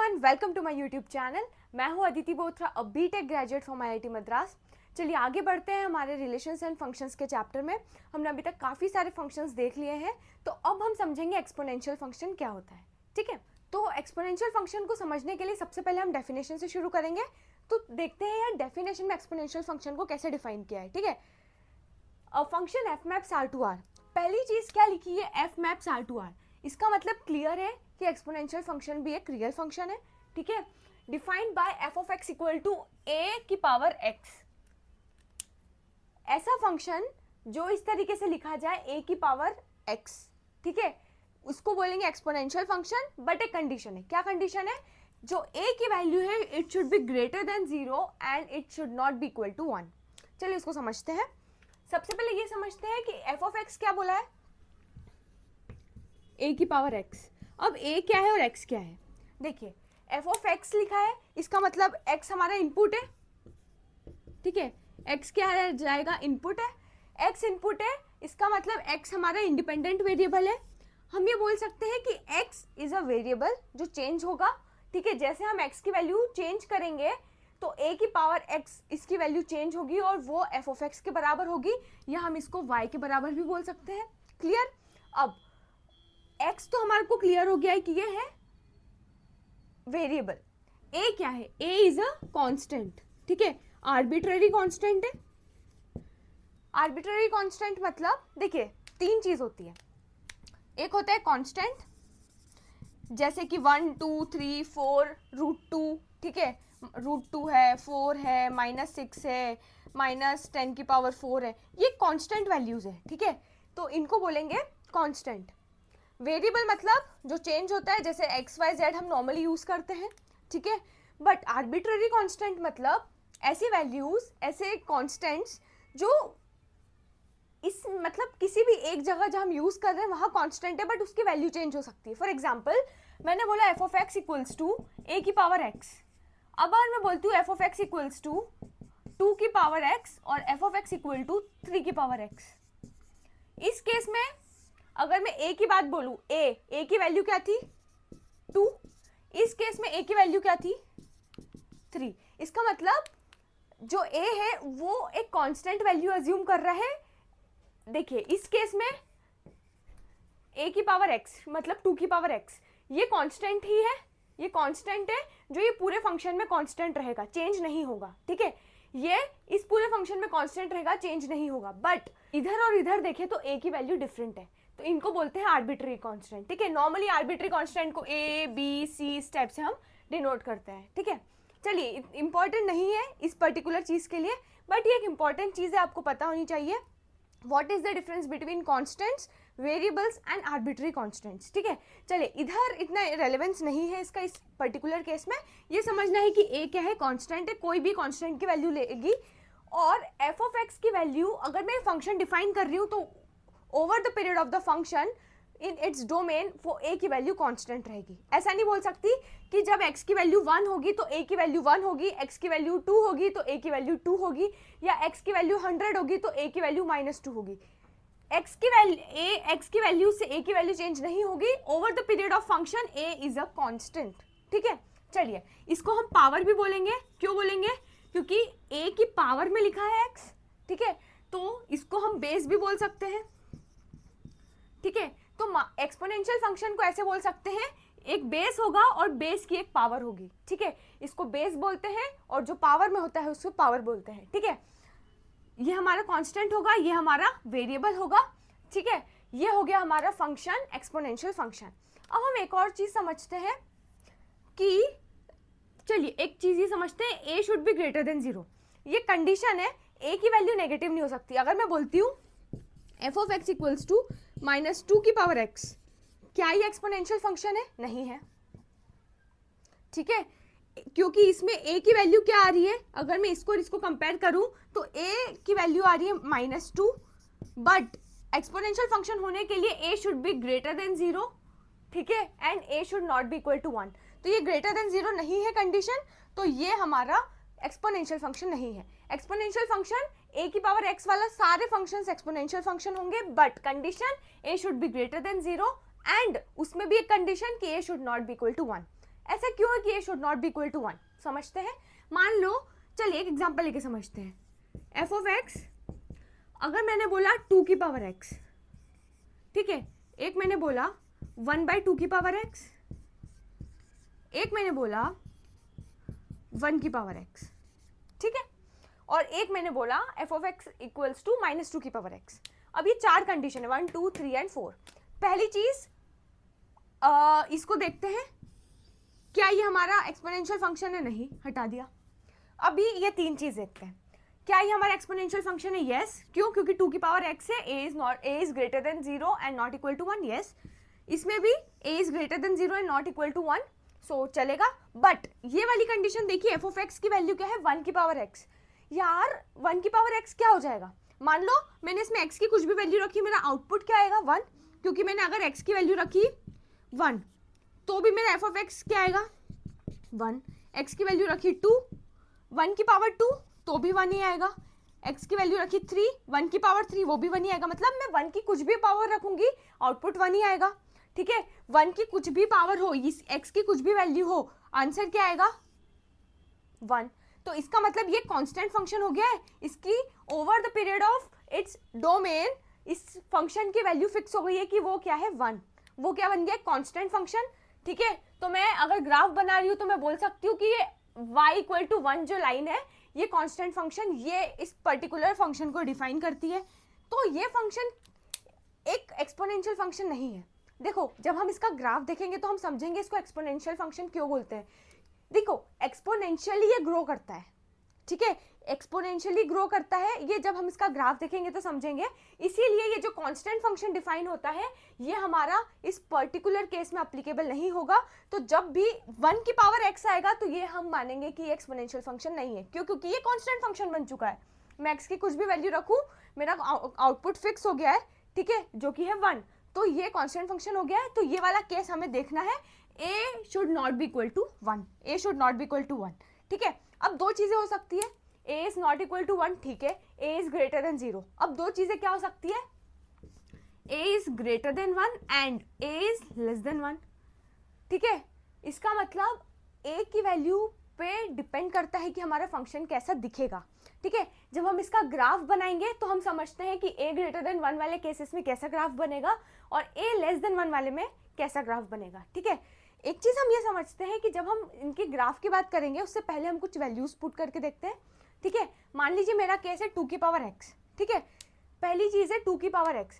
Everyone, welcome to my YouTube channel. मैं हूं Aditi Bothra, a BTech graduate from IIT Madras. चलिए आगे बढ़ते हैं हमारे रिलेशंस एंड फंक्शंस के चैप्टर में। हमने अभी तक काफ़ी सारे फंक्शंस देख लिए हैं, तो अब हम समझेंगे एक्सपोनेंशियल फंक्शन क्या होता है। ठीक है, तो एक्सपोनेंशियल फंक्शन को समझने के लिए सबसे पहले हम डेफिनेशन से शुरू करेंगे। तो देखते हैं यार डेफिनेशन में एक्सपोनेंशियल फंक्शन को कैसे डिफाइन किया है। ठीक है, a function f maps R to R. पहली चीज़ क्या लिखी है, f maps R to R. इसका मतलब क्लियर है कि एक्सपोनेंशियल फंक्शन भी एक रियल फंक्शन है। ठीक है, defined by f of x equal to a की पावर एक्स। ऐसा फंक्शन जो इस तरीके से लिखा जाए ए की पावर एक्स, ठीक है, उसको बोलेंगे एक्सपोनेंशियल फंक्शन। बट एक कंडीशन है। क्या कंडीशन है? जो ए की वैल्यू है it should be greater than 0 and it should not be equal to 1। चलिए इसको समझते हैं। सबसे पहले ये समझते हैं कि एफ ऑफ एक्स क्या बोला है, ए की पावर एक्स। अब ए क्या है और एक्स क्या है? देखिए एफ ऑफ एक्स लिखा है, इसका मतलब एक्स हमारा इनपुट है। ठीक है, एक्स क्या है जाएगा, इनपुट है। एक्स इनपुट है, इसका मतलब एक्स हमारा इंडिपेंडेंट वेरिएबल है। हम ये बोल सकते हैं कि एक्स इज अ वेरिएबल जो चेंज होगा। ठीक है, जैसे हम एक्स की वैल्यू चेंज करेंगे तो ए की पावर एक्स इसकी वैल्यू चेंज होगी और वो एफ ऑफ एक्स के बराबर होगी, या हम इसको वाई के बराबर भी बोल सकते हैं। क्लियर? अब एक्स तो हमारे को क्लियर हो गया है कि ये है वेरिएबल। ए क्या है? ए इज अ कांस्टेंट। ठीक है, आर्बिट्ररी कांस्टेंट है। आर्बिट्ररी कांस्टेंट मतलब देखिए तीन चीज होती है। एक होता है कांस्टेंट, जैसे कि 1 2 3 4 √2। ठीक है, √2 है, 4 है, -6 है, -10 की पावर 4 है, ये कांस्टेंट वैल्यूज है। ठीक है, तो इनको बोलेंगे कांस्टेंट। वेरिएबल मतलब जो चेंज होता है, जैसे एक्स वाई जेड हम नॉर्मली यूज करते हैं। ठीक है, बट आर्बिट्ररी कांस्टेंट मतलब ऐसी वैल्यूज, ऐसे कांस्टेंट्स जो इस मतलब किसी भी एक जगह जहाँ हम यूज कर रहे हैं वहाँ कांस्टेंट है, बट उसकी वैल्यू चेंज हो सकती है। फॉर एग्जाम्पल मैंने बोला f of x equals to a की पावर एक्स। अब अगर मैं बोलती हूँ f of x equals to 2 की पावर एक्स और f of x equal to 3 की पावर एक्स, इस केस में अगर मैं ए की बात बोलूँ, ए की वैल्यू क्या थी 2, इस केस में ए की वैल्यू क्या थी 3। इसका मतलब जो ए है वो एक कांस्टेंट वैल्यू अज्यूम कर रहा है। देखिए इस केस में ए की पावर एक्स मतलब 2 की पावर एक्स, ये कांस्टेंट ही है, ये कांस्टेंट है जो ये पूरे फंक्शन में कांस्टेंट रहेगा, चेंज नहीं होगा। ठीक है, ये इस पूरे फंक्शन में कांस्टेंट रहेगा, चेंज नहीं होगा। बट इधर और इधर देखें तो ए की वैल्यू डिफरेंट है, तो इनको बोलते हैं आर्बिट्ररी कांस्टेंट। ठीक है, नॉर्मली आर्बिट्ररी कांस्टेंट को ए बी सी स्टेप से हम डिनोट करते हैं। ठीक है, चलिए इंपॉर्टेंट नहीं है इस पर्टिकुलर चीज के लिए, बट ये एक इंपॉर्टेंट चीज है, आपको पता होनी चाहिए। What is the difference between constants, variables and arbitrary constants? ठीक है, चलिए इधर इतना रेलेवेंस नहीं है इसका इस पर्टिकुलर केस में। ये समझना है कि ए क्या है, कांस्टेंट है, कोई भी कांस्टेंट की वैल्यू लेगी। और एफ ऑफ एक्स की वैल्यू अगर मैं फंक्शन डिफाइन कर रही हूँ तो over the period of the function in its domain वो ए की वैल्यू कांस्टेंट रहेगी। ऐसा नहीं बोल सकती कि जब x की वैल्यू 1 होगी तो a की वैल्यू 1 होगी, x की वैल्यू 2 होगी तो a की वैल्यू 2 होगी, या x की वैल्यू 100 होगी तो a की वैल्यू -2 होगी। x की वैल्यू से a की वैल्यू चेंज नहीं होगी। Over the period of function a is a constant. ठीक है, चलिए इसको हम पावर भी बोलेंगे। क्यों बोलेंगे? क्योंकि a की पावर में लिखा है x। ठीक है, तो इसको हम बेस भी बोल सकते हैं। ठीक है, तो एक्सपोनेंशियल फंक्शन को ऐसे बोल सकते हैं, एक बेस होगा और बेस की एक पावर होगी। ठीक है, इसको बेस बोलते हैं और जो पावर में होता है उसको पावर बोलते हैं। ठीक है, ये हमारा कांस्टेंट होगा, ये हमारा वेरिएबल होगा। ठीक है, ये हो गया हमारा फंक्शन एक्सपोनेंशियल फंक्शन। अब हम एक और चीज समझते हैं कि चलिए एक चीज ये समझते हैं, ए शुड बी ग्रेटर देन 0। ये कंडीशन है, ए की वैल्यू नेगेटिव नहीं हो सकती। अगर मैं बोलती हूँ f of x equals to -2 की पावर एक्स, क्या ये एक्सपोनेंशियल फंक्शन है? नहीं है। ठीक है, क्योंकि इसमें a की वैल्यू क्या आ रही है, अगर मैं इसको कंपेयर करूं तो a की वैल्यू आ रही है -2, बट एक्सपोनेंशियल फंक्शन होने के लिए a should be greater than 0। ठीक है, and a should not be equal to 1। तो ये ग्रेटर देन 0 नहीं है कंडीशन, तो ये हमारा एक्सपोनेंशियल फंक्शन नहीं है। एक्सपोनेंशियल फंक्शन a की पावर x वाला सारे फंक्शंस एक्सपोनेंशियल फंक्शन होंगे, but condition a should be greater than 0 and उसमें भी एक कंडीशन कि a should not be equal to 1। ऐसा क्यों है कि a should not be equal to 1? समझते हैं। मान लो, चलिए एक एग्जांपल लेके समझते हैं। एफ ऑफ एक्स, अगर मैंने बोला 2 की पावर x, ठीक है, एक मैंने बोला 1/2 की पावर x, एक मैंने बोला 1 की पावर x, ठीक है, और एक मैंने बोला f of x equals to -2 की पावर x। अब ये 4 कंडीशन है, 1, 2, 3 एंड 4। पहली चीज इसको देखते हैं, क्या ये हमारा एक्सपोनेंशियल फंक्शन है? नहीं, हटा दिया। अभी ये 3 चीज देखते हैं, क्या ये हमारा एक्सपोनेंशियल फंक्शन है? यस। क्यों? क्योंकि 2 की पावर x है, a is greater than 0 and not equal to 1। Yes, इसमें भी a is greater than 0 and not equal to 1, so चलेगा। बट ये वाली कंडीशन देखिए, एफ ऑफ एक्स की वैल्यू क्या है? 1 की पावर x। यार 1 की पावर x क्या हो जाएगा? मान लो मैंने इसमें x की कुछ भी वैल्यू रखी, मेरा आउटपुट क्या आएगा? 1, क्योंकि मैंने अगर x की वैल्यू रखी 1 तो भी मेरा एफ ऑफ एक्स क्या आएगा? 1। x की वैल्यू रखी 2, 1 की पावर 2 तो भी 1 ही आएगा। x की वैल्यू रखी 3, 1 की पावर 3 वो भी 1 ही आएगा। मतलब मैं 1 की कुछ भी पावर रखूंगी, आउटपुट 1 ही आएगा। ठीक है, 1 की कुछ भी पावर हो, इस x की कुछ भी वैल्यू हो, आंसर क्या आएगा? 1। तो इसका मतलब ये कांस्टेंट फंक्शन हो गया है। इसकी over the period of its domain इस फंक्शन की वैल्यू फिक्स हो गई है कि वो क्या है? 1। वो क्या बन गया? Constant function. ठीक है, तो मैं अगर ग्राफ बना रही हूँ तो मैं बोल सकती हूँ कि ये y इक्वल टू 1 जो लाइन है, ये कांस्टेंट फंक्शन ये इस पर्टिकुलर फंक्शन को डिफाइन करती है। तो ये फंक्शन एक एक्सपोनेंशियल फंक्शन नहीं है। देखो, जब हम इसका ग्राफ देखेंगे तो हम समझेंगे इसको एक्सपोनेंशियल फंक्शन क्यों बोलते हैं। देखो, एक्सपोनेंशियली ये ग्रो करता है, ठीक है, एक्सपोनेंशियली ग्रो करता है, ये जब हम इसका ग्राफ देखेंगे तो समझेंगे। इसीलिए ये जो कांस्टेंट फंक्शन डिफाइन होता है, ये हमारा इस पर्टिकुलर केस में एप्लीकेबल नहीं होगा। तो जब भी 1 की पावर x आएगा तो ये हम मानेंगे कि ये एक्सपोनेंशियल फंक्शन नहीं है। क्यों? क्योंकि ये कांस्टेंट फंक्शन बन चुका है। मैं x की कुछ भी वैल्यू रखूं, मेरा आउटपुट फिक्स हो गया है, ठीक है, जो कि है 1, तो ये कांस्टेंट फंक्शन हो गया है। तो ये वाला केस हमें देखना है, a should not be equal to 1, a should not be equal to 1। ठीक है, अब दो चीजें हो सकती है, a is not equal to 1, ठीक है, a इज ग्रेटर देन 0। अब दो चीजें क्या हो सकती है? a is greater than 1 and a is less than 1। ठीक है, इसका मतलब a की वैल्यू पे डिपेंड करता है कि हमारा फंक्शन कैसा दिखेगा। ठीक है, जब हम इसका ग्राफ बनाएंगे तो हम समझते हैं कि a ग्रेटर देन 1 वाले केसेस में कैसा ग्राफ बनेगा और a लेस देन 1 वाले में कैसा ग्राफ बनेगा। ठीक है, एक चीज हम ये समझते हैं कि जब हम इनके ग्राफ की बात करेंगे उससे पहले हम कुछ वैल्यूज पुट करके देखते हैं। ठीक है, मान लीजिए मेरा केस है 2 की पावर x। ठीक है, पहली चीज है 2 की पावर x,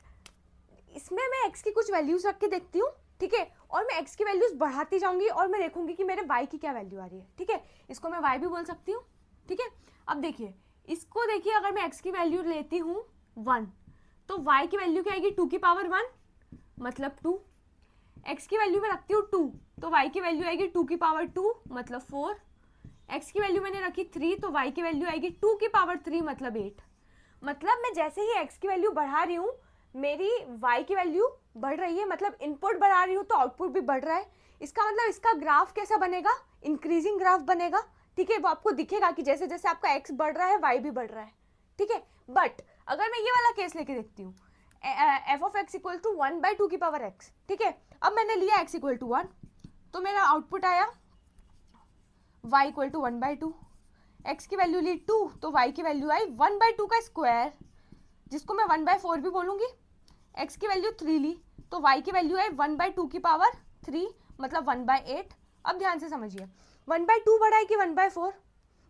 इसमें मैं x की कुछ वैल्यूज रख के देखती हूँ। ठीक है, और मैं x की वैल्यूज बढ़ाती जाऊंगी और मैं देखूंगी कि मेरे y की क्या वैल्यू आ रही है। ठीक है, इसको मैं y भी बोल सकती हूँ। ठीक है, अब देखिए इसको, देखिए अगर मैं x की वैल्यू लेती हूँ 1 तो y की वैल्यू क्या आएगी? 2 की पावर 1 मतलब 2। x की वैल्यू मैं रखती हूँ 2 तो y की वैल्यू आएगी 2 की पावर 2 मतलब 4। x की वैल्यू मैंने रखी 3 तो y की वैल्यू आएगी 2 की पावर 3 मतलब 8। मतलब मैं जैसे ही x की वैल्यू बढ़ा रही हूँ मेरी y की वैल्यू बढ़ रही है, मतलब इनपुट बढ़ा रही हूँ तो आउटपुट भी बढ़ रहा है। इसका मतलब इसका ग्राफ कैसा बनेगा? इंक्रीजिंग ग्राफ बनेगा। ठीक है, वो आपको दिखेगा कि जैसे जैसे आपका x बढ़ रहा है y भी बढ़ रहा है। ठीक है, बट अगर मैं ये वाला केस लेके देखती हूँ, f of x equal to 1/2 की पावर x। ठीक है, अब मैंने लिया x इक्वल टू 1 तो मेरा आउटपुट आया y इक्वल टू 1/2। x की वैल्यू ली 2 तो y की वैल्यू आई 1/2 का स्क्वायर, जिसको मैं 1/4 भी बोलूंगी। x की वैल्यू 3 ली तो y की वैल्यू आई 1/2 की पावर 3 मतलब 1/8। अब ध्यान से समझिए, 1/2 बढ़ा है कि 1/4?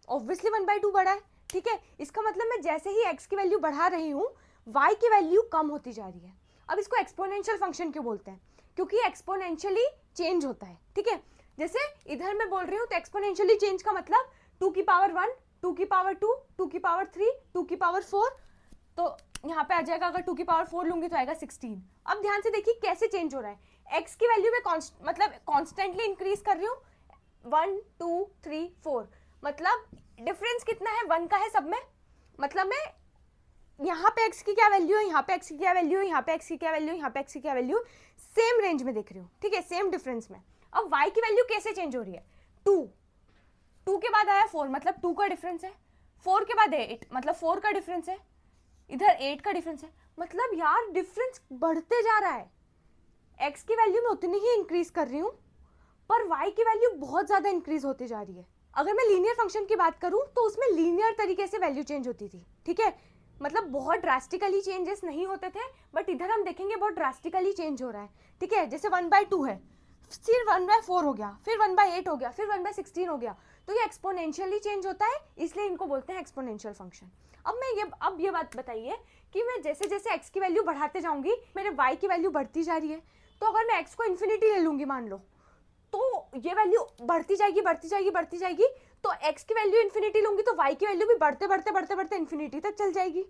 ऑब्वियसली 1/2 बढ़ा है। ठीक है, इसका मतलब मैं जैसे ही x की वैल्यू बढ़ा रही हूँ y की वैल्यू कम होती जा रही है। अब इसको एक्सपोनेंशियल फंक्शन क्यों बोलते हैं? क्योंकि एक्सपोनेंशियली चेंज होता है। ठीक है, जैसे इधर मैं बोल रही हूँ तो एक्सपोनेंशियली चेंज का मतलब 2 की पावर 1, 2 की पावर 2, 2 की पावर 3, 2 की पावर 4, तो यहाँ पे आ जाएगा, अगर 2 की पावर 4 लूंगी तो आएगा 16। अब ध्यान से देखिए कैसे चेंज हो रहा है। x की वैल्यू में मतलब कॉन्स्टेंटली इंक्रीज कर रही हूँ, 1 2 3 4, मतलब डिफरेंस कितना है? 1 का है सब में। मतलब मैं यहाँ पे x की क्या वैल्यू है, यहाँ पे x की क्या वैल्यू है, यहाँ पे x की क्या वैल्यू है, यहाँ पे x की क्या वैल्यू, सेम रेंज में देख रही हूँ। ठीक है, सेम डिफरेंस में। अब y की वैल्यू कैसे चेंज हो रही है? 2 के बाद आया 4 मतलब 2 का डिफरेंस है, 4 के बाद 8 मतलब 4 का डिफरेंस है, इधर 8 का डिफरेंस है। मतलब यार डिफरेंस बढ़ते जा रहा है। x की वैल्यू में उतनी ही इंक्रीज कर रही हूँ पर y की वैल्यू बहुत ज़्यादा इंक्रीज होती जा रही है। अगर मैं लीनियर फंक्शन की बात करूँ तो उसमें लीनियर तरीके से वैल्यू चेंज होती थी, ठीक है, मतलब बहुत ड्रास्टिकली चेंजेस नहीं होते थे, बट इधर हम देखेंगे बहुत ड्रास्टिकली चेंज हो रहा है, ठीक है। जैसे 1/2 है, फिर 1/4 हो गया, फिर 1/8 हो गया, फिर 1/16 हो गया, तो ये एक्सपोनेंशियली चेंज होता है, इसलिए इनको बोलते हैं एक्सपोनेंशियल फंक्शन। अब ये बात बताइए कि मैं जैसे जैसे x की वैल्यू बढ़ाते जाऊंगी मेरे y की वैल्यू बढ़ती जा रही है, तो अगर मैं x को इन्फिनिटी ले लूंगी मान लो, तो ये वैल्यू बढ़ती जाएगी बढ़ती जाएगी बढ़ती जाएगी, तो x की वैल्यू इन्फिनिटी लूंगी तो y की वैल्यू भी बढ़ते बढ़ते बढ़ते बढ़ते इन्फिनिटी तक चल जाएगी,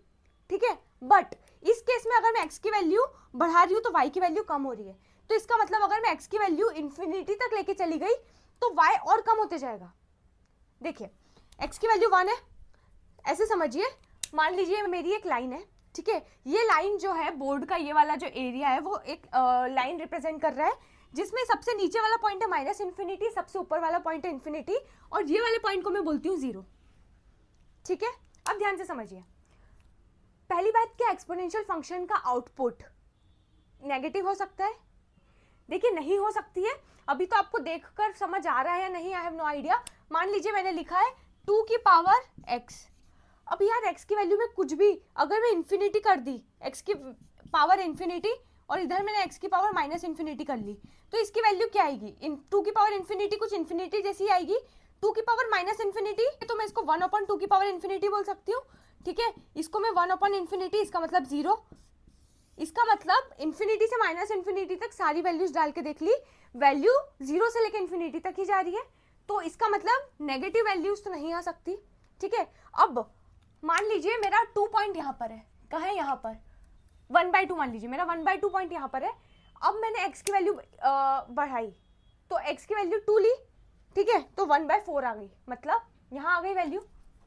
ठीक है। बट इस केस में अगर मैं x की वैल्यू बढ़ा रही हूँ तो y की वैल्यू कम हो रही है, तो इसका मतलब अगर मैं x की वैल्यू इन्फिनिटी तक लेके चली गई तो y और कम होते जाएगा। देखिए x की वैल्यू 1 है, ऐसे समझिए, मान लीजिए मेरी एक लाइन है, ठीक है, ये लाइन जो है बोर्ड का ये वाला जो एरिया है वो एक लाइन रिप्रेजेंट कर रहा है, जिसमें सबसे नीचे वाला पॉइंट है -इन्फिनिटी, सबसे ऊपर वाला पॉइंट है इन्फिनिटी, और ये वाले पॉइंट को मैं बोलती हूँ 0, ठीक है। अब ध्यान से समझिए, पहली बात, क्या एक्सपोनेंशियल फंक्शन का आउटपुट नेगेटिव हो सकता है? देखिए नहीं हो सकती है, अभी तो आपको देखकर समझ आ रहा है या नहीं, आई हैव नो आइडिया। मान लीजिए मैंने लिखा है 2 की पावर x, अब यार x की वैल्यू में कुछ भी अगर मैं इन्फिनिटी कर दी, x की पावर इन्फिनिटी, और इधर मैंने x की पावर -इन्फिनिटी कर ली, तो इसकी वैल्यू क्या आएगी? 2 की पावर इन्फिनिटी कुछ इन्फिनिटी जैसी आएगी, 2 की पावर -इन्फिनिटी तो मैं इसको 1/2 की पावर इन्फिनिटी बोल सकती हूँ, ठीक है। इसको मैं 1/इन्फिनिटी, इसका मतलब 0, इसका मतलब इन्फिनिटी से -इन्फिनिटी तक सारी वैल्यूज डाल के देख ली, वैल्यू 0 से लेकर इन्फिनिटी तक ही जा रही है, तो इसका मतलब नेगेटिव वैल्यूज तो नहीं आ सकती, ठीक है। अब मान लीजिए मेरा 2 पॉइंट यहाँ पर है, कहाँ है? यहाँ पर 1/2, मान लीजिए मेरा 1/2 पॉइंट यहाँ पर है। अब मैंने x की वैल्यू बढ़ाई, तो x की वैल्यू 2 ली, ठीक है, तो 1/4 आ गई, मतलब यहाँ आ गई वैल्यू,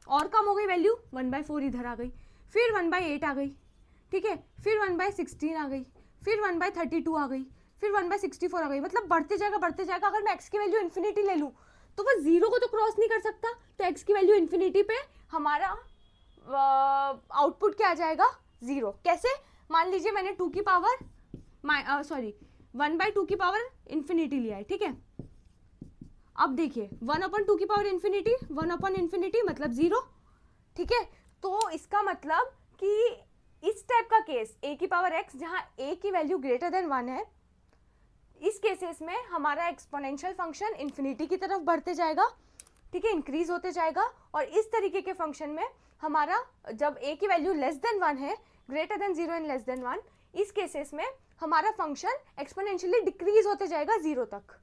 और कम हो गई वैल्यू, 1/4 इधर आ गई, फिर 1/8 आ गई, ठीक है, फिर 1/16 आ गई, फिर 1/32 आ गई, फिर 1/64 आ गई, मतलब बढ़ते जाएगा बढ़ते जाएगा। अगर मैं x की वैल्यू इन्फिनिटी ले लूँ तो वह 0 को तो क्रॉस नहीं कर सकता, तो x की वैल्यू इन्फिनिटी पे हमारा आउटपुट क्या आ जाएगा? 0। कैसे? मान लीजिए मैंने 2 की पावर 1/2 की पावर इन्फिनिटी लिया है, ठीक है। अब देखिए 1/2 की पावर इन्फिनिटी, 1/इन्फिनिटी मतलब 0, ठीक है। तो इसका मतलब कि इस टाइप का केस a की पावर x जहां a की वैल्यू ग्रेटर देन 1 है, इस केसेस में हमारा एक्सपोनेंशियल फंक्शन इन्फिनिटी की तरफ बढ़ते जाएगा, ठीक है, इंक्रीज होते जाएगा, और इस तरीके के फंक्शन में हमारा जब a की वैल्यू लेस देन 1 है, greater than 0 and less than 1, इस केसेस में हमारा फंक्शन एक्सपोनेंशियली डिक्रीज होते जाएगा 0 तक,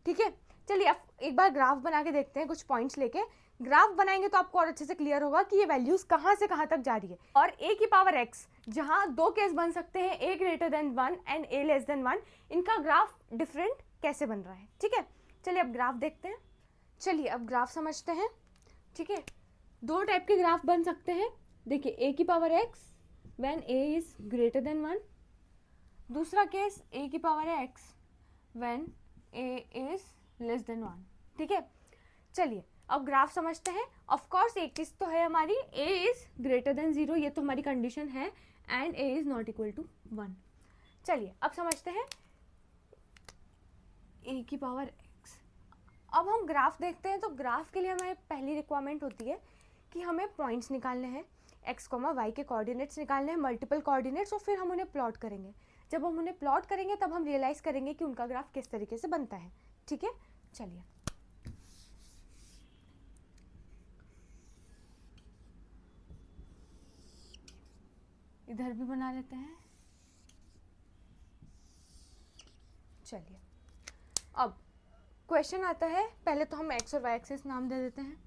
ठीक है। चलिए अब एक बार ग्राफ बना के देखते हैं, कुछ पॉइंट्स लेके ग्राफ बनाएंगे तो आपको और अच्छे से क्लियर होगा कि ये वैल्यूज कहाँ से कहाँ तक जा रही है। और a की पावर x जहाँ दो केस बन सकते हैं, a greater than 1 and a less than 1, इनका ग्राफ डिफरेंट कैसे बन रहा है, ठीक है। चलिए अब ग्राफ देखते हैं, चलिए अब ग्राफ समझते हैं, ठीक है। दो टाइप के ग्राफ बन सकते हैं, देखिए a की power x when a is greater than 1, दूसरा केस a की power x when a is less than 1, ठीक है। चलिए अब ग्राफ समझते हैं। ऑफ कोर्स एक चीज तो है हमारी, a इज ग्रेटर देन 0, ये तो हमारी कंडीशन है, and a is not equal to 1। चलिए अब समझते हैं a की पावर x। अब हम ग्राफ देखते हैं, तो ग्राफ के लिए हमें पहली रिक्वायरमेंट होती है कि हमें पॉइंट्स निकालने हैं, x, y के कोऑर्डिनेट्स निकालने हैं, मल्टीपल कोऑर्डिनेट्स, और फिर हम उन्हें प्लॉट करेंगे। जब हम उन्हें प्लॉट करेंगे तब हम रियलाइज करेंगे कि उनका ग्राफ किस तरीके से बनता है, ठीक है। चलिए इधर भी बना लेते हैं। चलिए अब क्वेश्चन आता है, पहले तो हम x और y एक्सिस नाम दे देते हैं।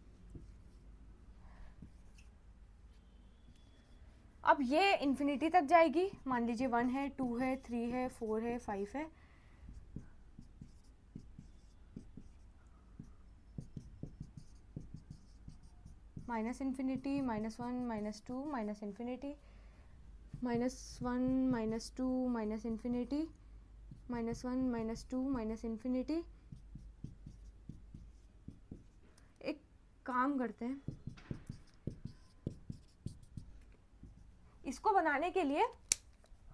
अब ये इन्फिनिटी तक जाएगी, मान लीजिए 1 है, 2 है, 3 है, 4 है, 5 है, -∞, -1, -2, -∞, -1, -2, -∞, -1, -2, -∞। एक काम करते हैं, इसको बनाने के लिए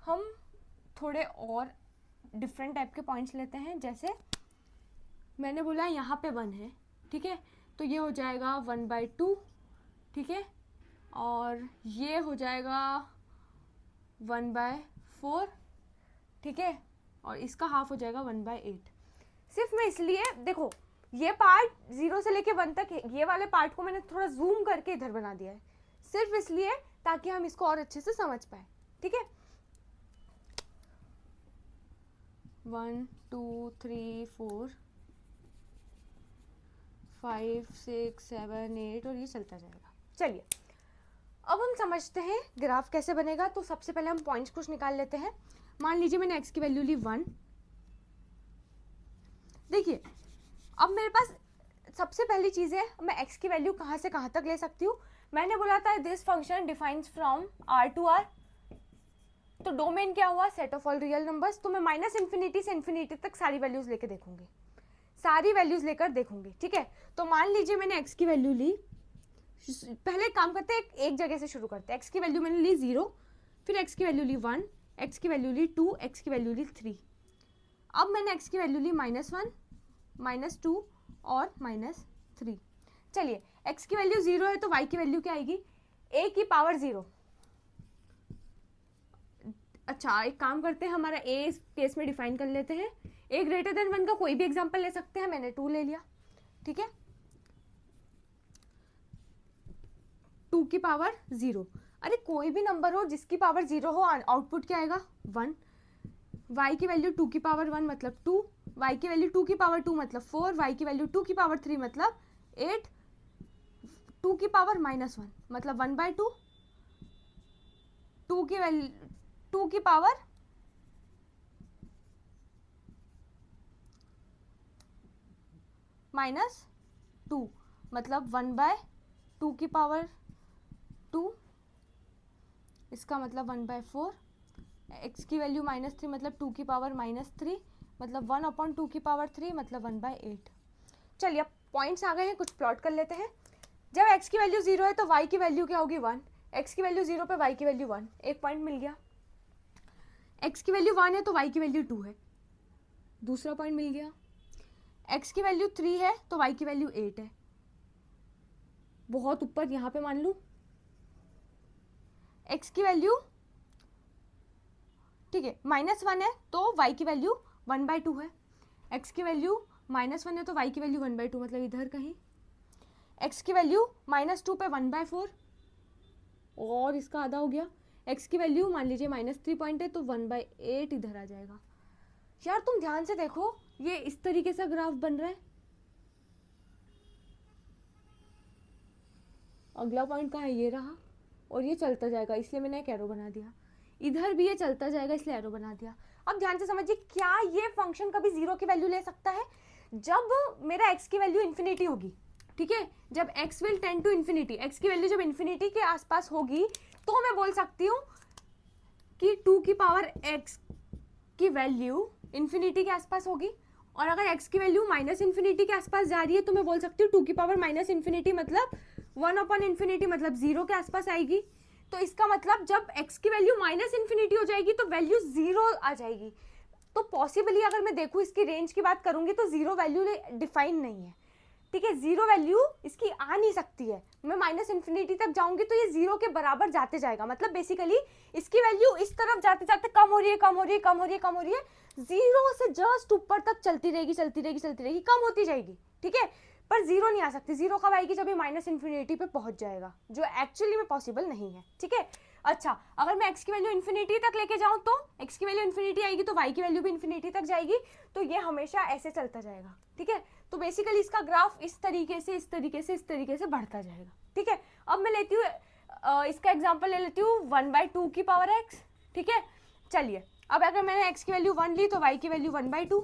हम थोड़े और डिफरेंट टाइप के पॉइंट्स लेते हैं, जैसे मैंने बोला यहाँ पे 1 है, ठीक है, तो ये हो जाएगा 1/2, ठीक है, और ये हो जाएगा 1/4, ठीक है, और इसका हाफ हो जाएगा 1/8। सिर्फ मैं इसलिए, देखो ये पार्ट 0 से लेके 1 तक है, ये वाले पार्ट को मैंने थोड़ा जूम करके इधर बना दिया है, सिर्फ इसलिए ताकि हम इसको और अच्छे से समझ पाए, ठीक है। 1 2 3 4 5 6 7 8 और ये चलता जाएगा। चलिए अब हम समझते हैं ग्राफ कैसे बनेगा। तो सबसे पहले हम पॉइंट्स कुछ निकाल लेते हैं। मान लीजिए मैंने x की वैल्यू ली 1। देखिए अब मेरे पास सबसे पहली चीज़ है, मैं x की वैल्यू कहाँ से कहाँ तक ले सकती हूँ। मैंने बोला था this function defines from r to r, तो डोमेन क्या हुआ, set of all real numbers. तो मैं -∞ से इन्फिनिटी तक सारी वैल्यूज लेके देखूंगी, सारी वैल्यूज लेकर देखूंगी, ठीक है। तो मान लीजिए मैंने x की वैल्यू ली, पहले काम करते हैं एक जगह से शुरू करते हैं। x की वैल्यू मैंने ली 0, फिर x की वैल्यू ली 1, x की वैल्यू ली 2, x की वैल्यू ली 3। अब मैंने x की वैल्यू ली -1, -2 और -3। चलिए x की वैल्यू 0 है तो y की वैल्यू क्या आएगी, a की पावर 0। अच्छा एक काम करते हैं, हमारा a इस केस में डिफाइन कर लेते हैं। a ग्रेटर देन 1 का कोई भी एग्जांपल ले सकते हैं, मैंने 2 ले लिया, ठीक है। 2 की पावर 0, अरे कोई भी नंबर हो जिसकी पावर 0 हो, आउटपुट क्या आएगा 1। y की वैल्यू 2 की पावर 1 मतलब 2, y की वैल्यू 2 की पावर 2 मतलब 4, y की वैल्यू 2 की पावर 3 मतलब 8, 2 की पावर -1 मतलब 1/2, 2 की वैल्यू 2 की पावर -2 मतलब 1/2 की पावर 2, इसका मतलब 1/4। x की वैल्यू -3 मतलब 2 की पावर -3 मतलब 1/2 की पावर 3 मतलब 1/8। चलिए अब पॉइंट्स आ गए हैं, कुछ प्लॉट कर लेते हैं। जब x की वैल्यू 0 है तो y की वैल्यू क्या होगी 1, x की वैल्यू 0 पे y की वैल्यू 1, एक पॉइंट मिल गया। x की वैल्यू 1 है तो y की वैल्यू 2 है, दूसरा पॉइंट मिल गया। x की वैल्यू 3 है तो y की वैल्यू 8 है, बहुत ऊपर यहाँ पे मान लूँ। x की वैल्यू ठीक है -1 है तो y की वैल्यू 1/2 है, x की वैल्यू -1 है तो y की वैल्यू 1/2 मतलब इधर कहीं। x की वैल्यू -2 पे 1/4 और इसका आधा हो गया। x की वैल्यू मान लीजिए -3 पॉइंट है तो 1/8 इधर आ जाएगा। यार तुम ध्यान से देखो, ये इस तरीके से ग्राफ बन रहा है। अगला पॉइंट कहाँ है, ये रहा, और ये चलता जाएगा इसलिए मैंने एक एरो बना दिया। इधर भी ये चलता जाएगा इसलिए एरो बना दिया। अब ध्यान से समझिए, क्या ये फंक्शन कभी 0 की वैल्यू ले सकता है, जब मेरा x की वैल्यू इन्फिनिटी होगी, ठीक है। जब x will tend to infinity, x की वैल्यू जब इन्फिनिटी के आसपास होगी तो मैं बोल सकती हूँ कि 2 की पावर x की वैल्यू इन्फिनिटी के आसपास होगी। और अगर x की वैल्यू -∞ के आसपास जा रही है तो मैं बोल सकती हूँ 2 की पावर -∞ मतलब 1/∞ मतलब 0 के आसपास आएगी। तो इसका मतलब जब x की वैल्यू -∞ हो जाएगी तो वैल्यू 0 आ जाएगी। तो पॉसिबली अगर मैं देखूँ इसकी रेंज की बात करूंगी तो 0 वैल्यू डिफाइन नहीं है, ठीक है। 0 वैल्यू इसकी आ नहीं सकती है। मैं -∞ तक जाऊंगी तो ये 0 के बराबर जाते जाएगा, मतलब बेसिकली इसकी वैल्यू इस तरफ जाते जाते कम हो रही है, कम हो रही है, कम हो रही है, कम हो रही है, 0 से जस्ट ऊपर तक चलती रहेगी, चलती रहेगी, चलती रहेगी, कम होती जाएगी, ठीक है। पर 0 नहीं आ सकती। 0 कब आएगी, जब ये -∞ पे पहुंच जाएगा, जो एक्चुअली में पॉसिबल नहीं है, ठीक है। अच्छा अगर मैं x की वैल्यू इन्फिनिटी तक लेके जाऊं तो x की वैल्यू इन्फिनिटी आएगी तो y की वैल्यू भी इन्फिनिटी तक जाएगी, तो ये हमेशा ऐसे चलता जाएगा, ठीक है। तो बेसिकली इसका ग्राफ इस तरीके से इस तरीके से इस तरीके से बढ़ता जाएगा, ठीक है। अब मैं लेती हूँ इसका एग्जाम्पल ले लेती हूँ 1/2 की पावर x, ठीक है। चलिए अब अगर मैंने x की वैल्यू 1 ली तो y की वैल्यू 1/2,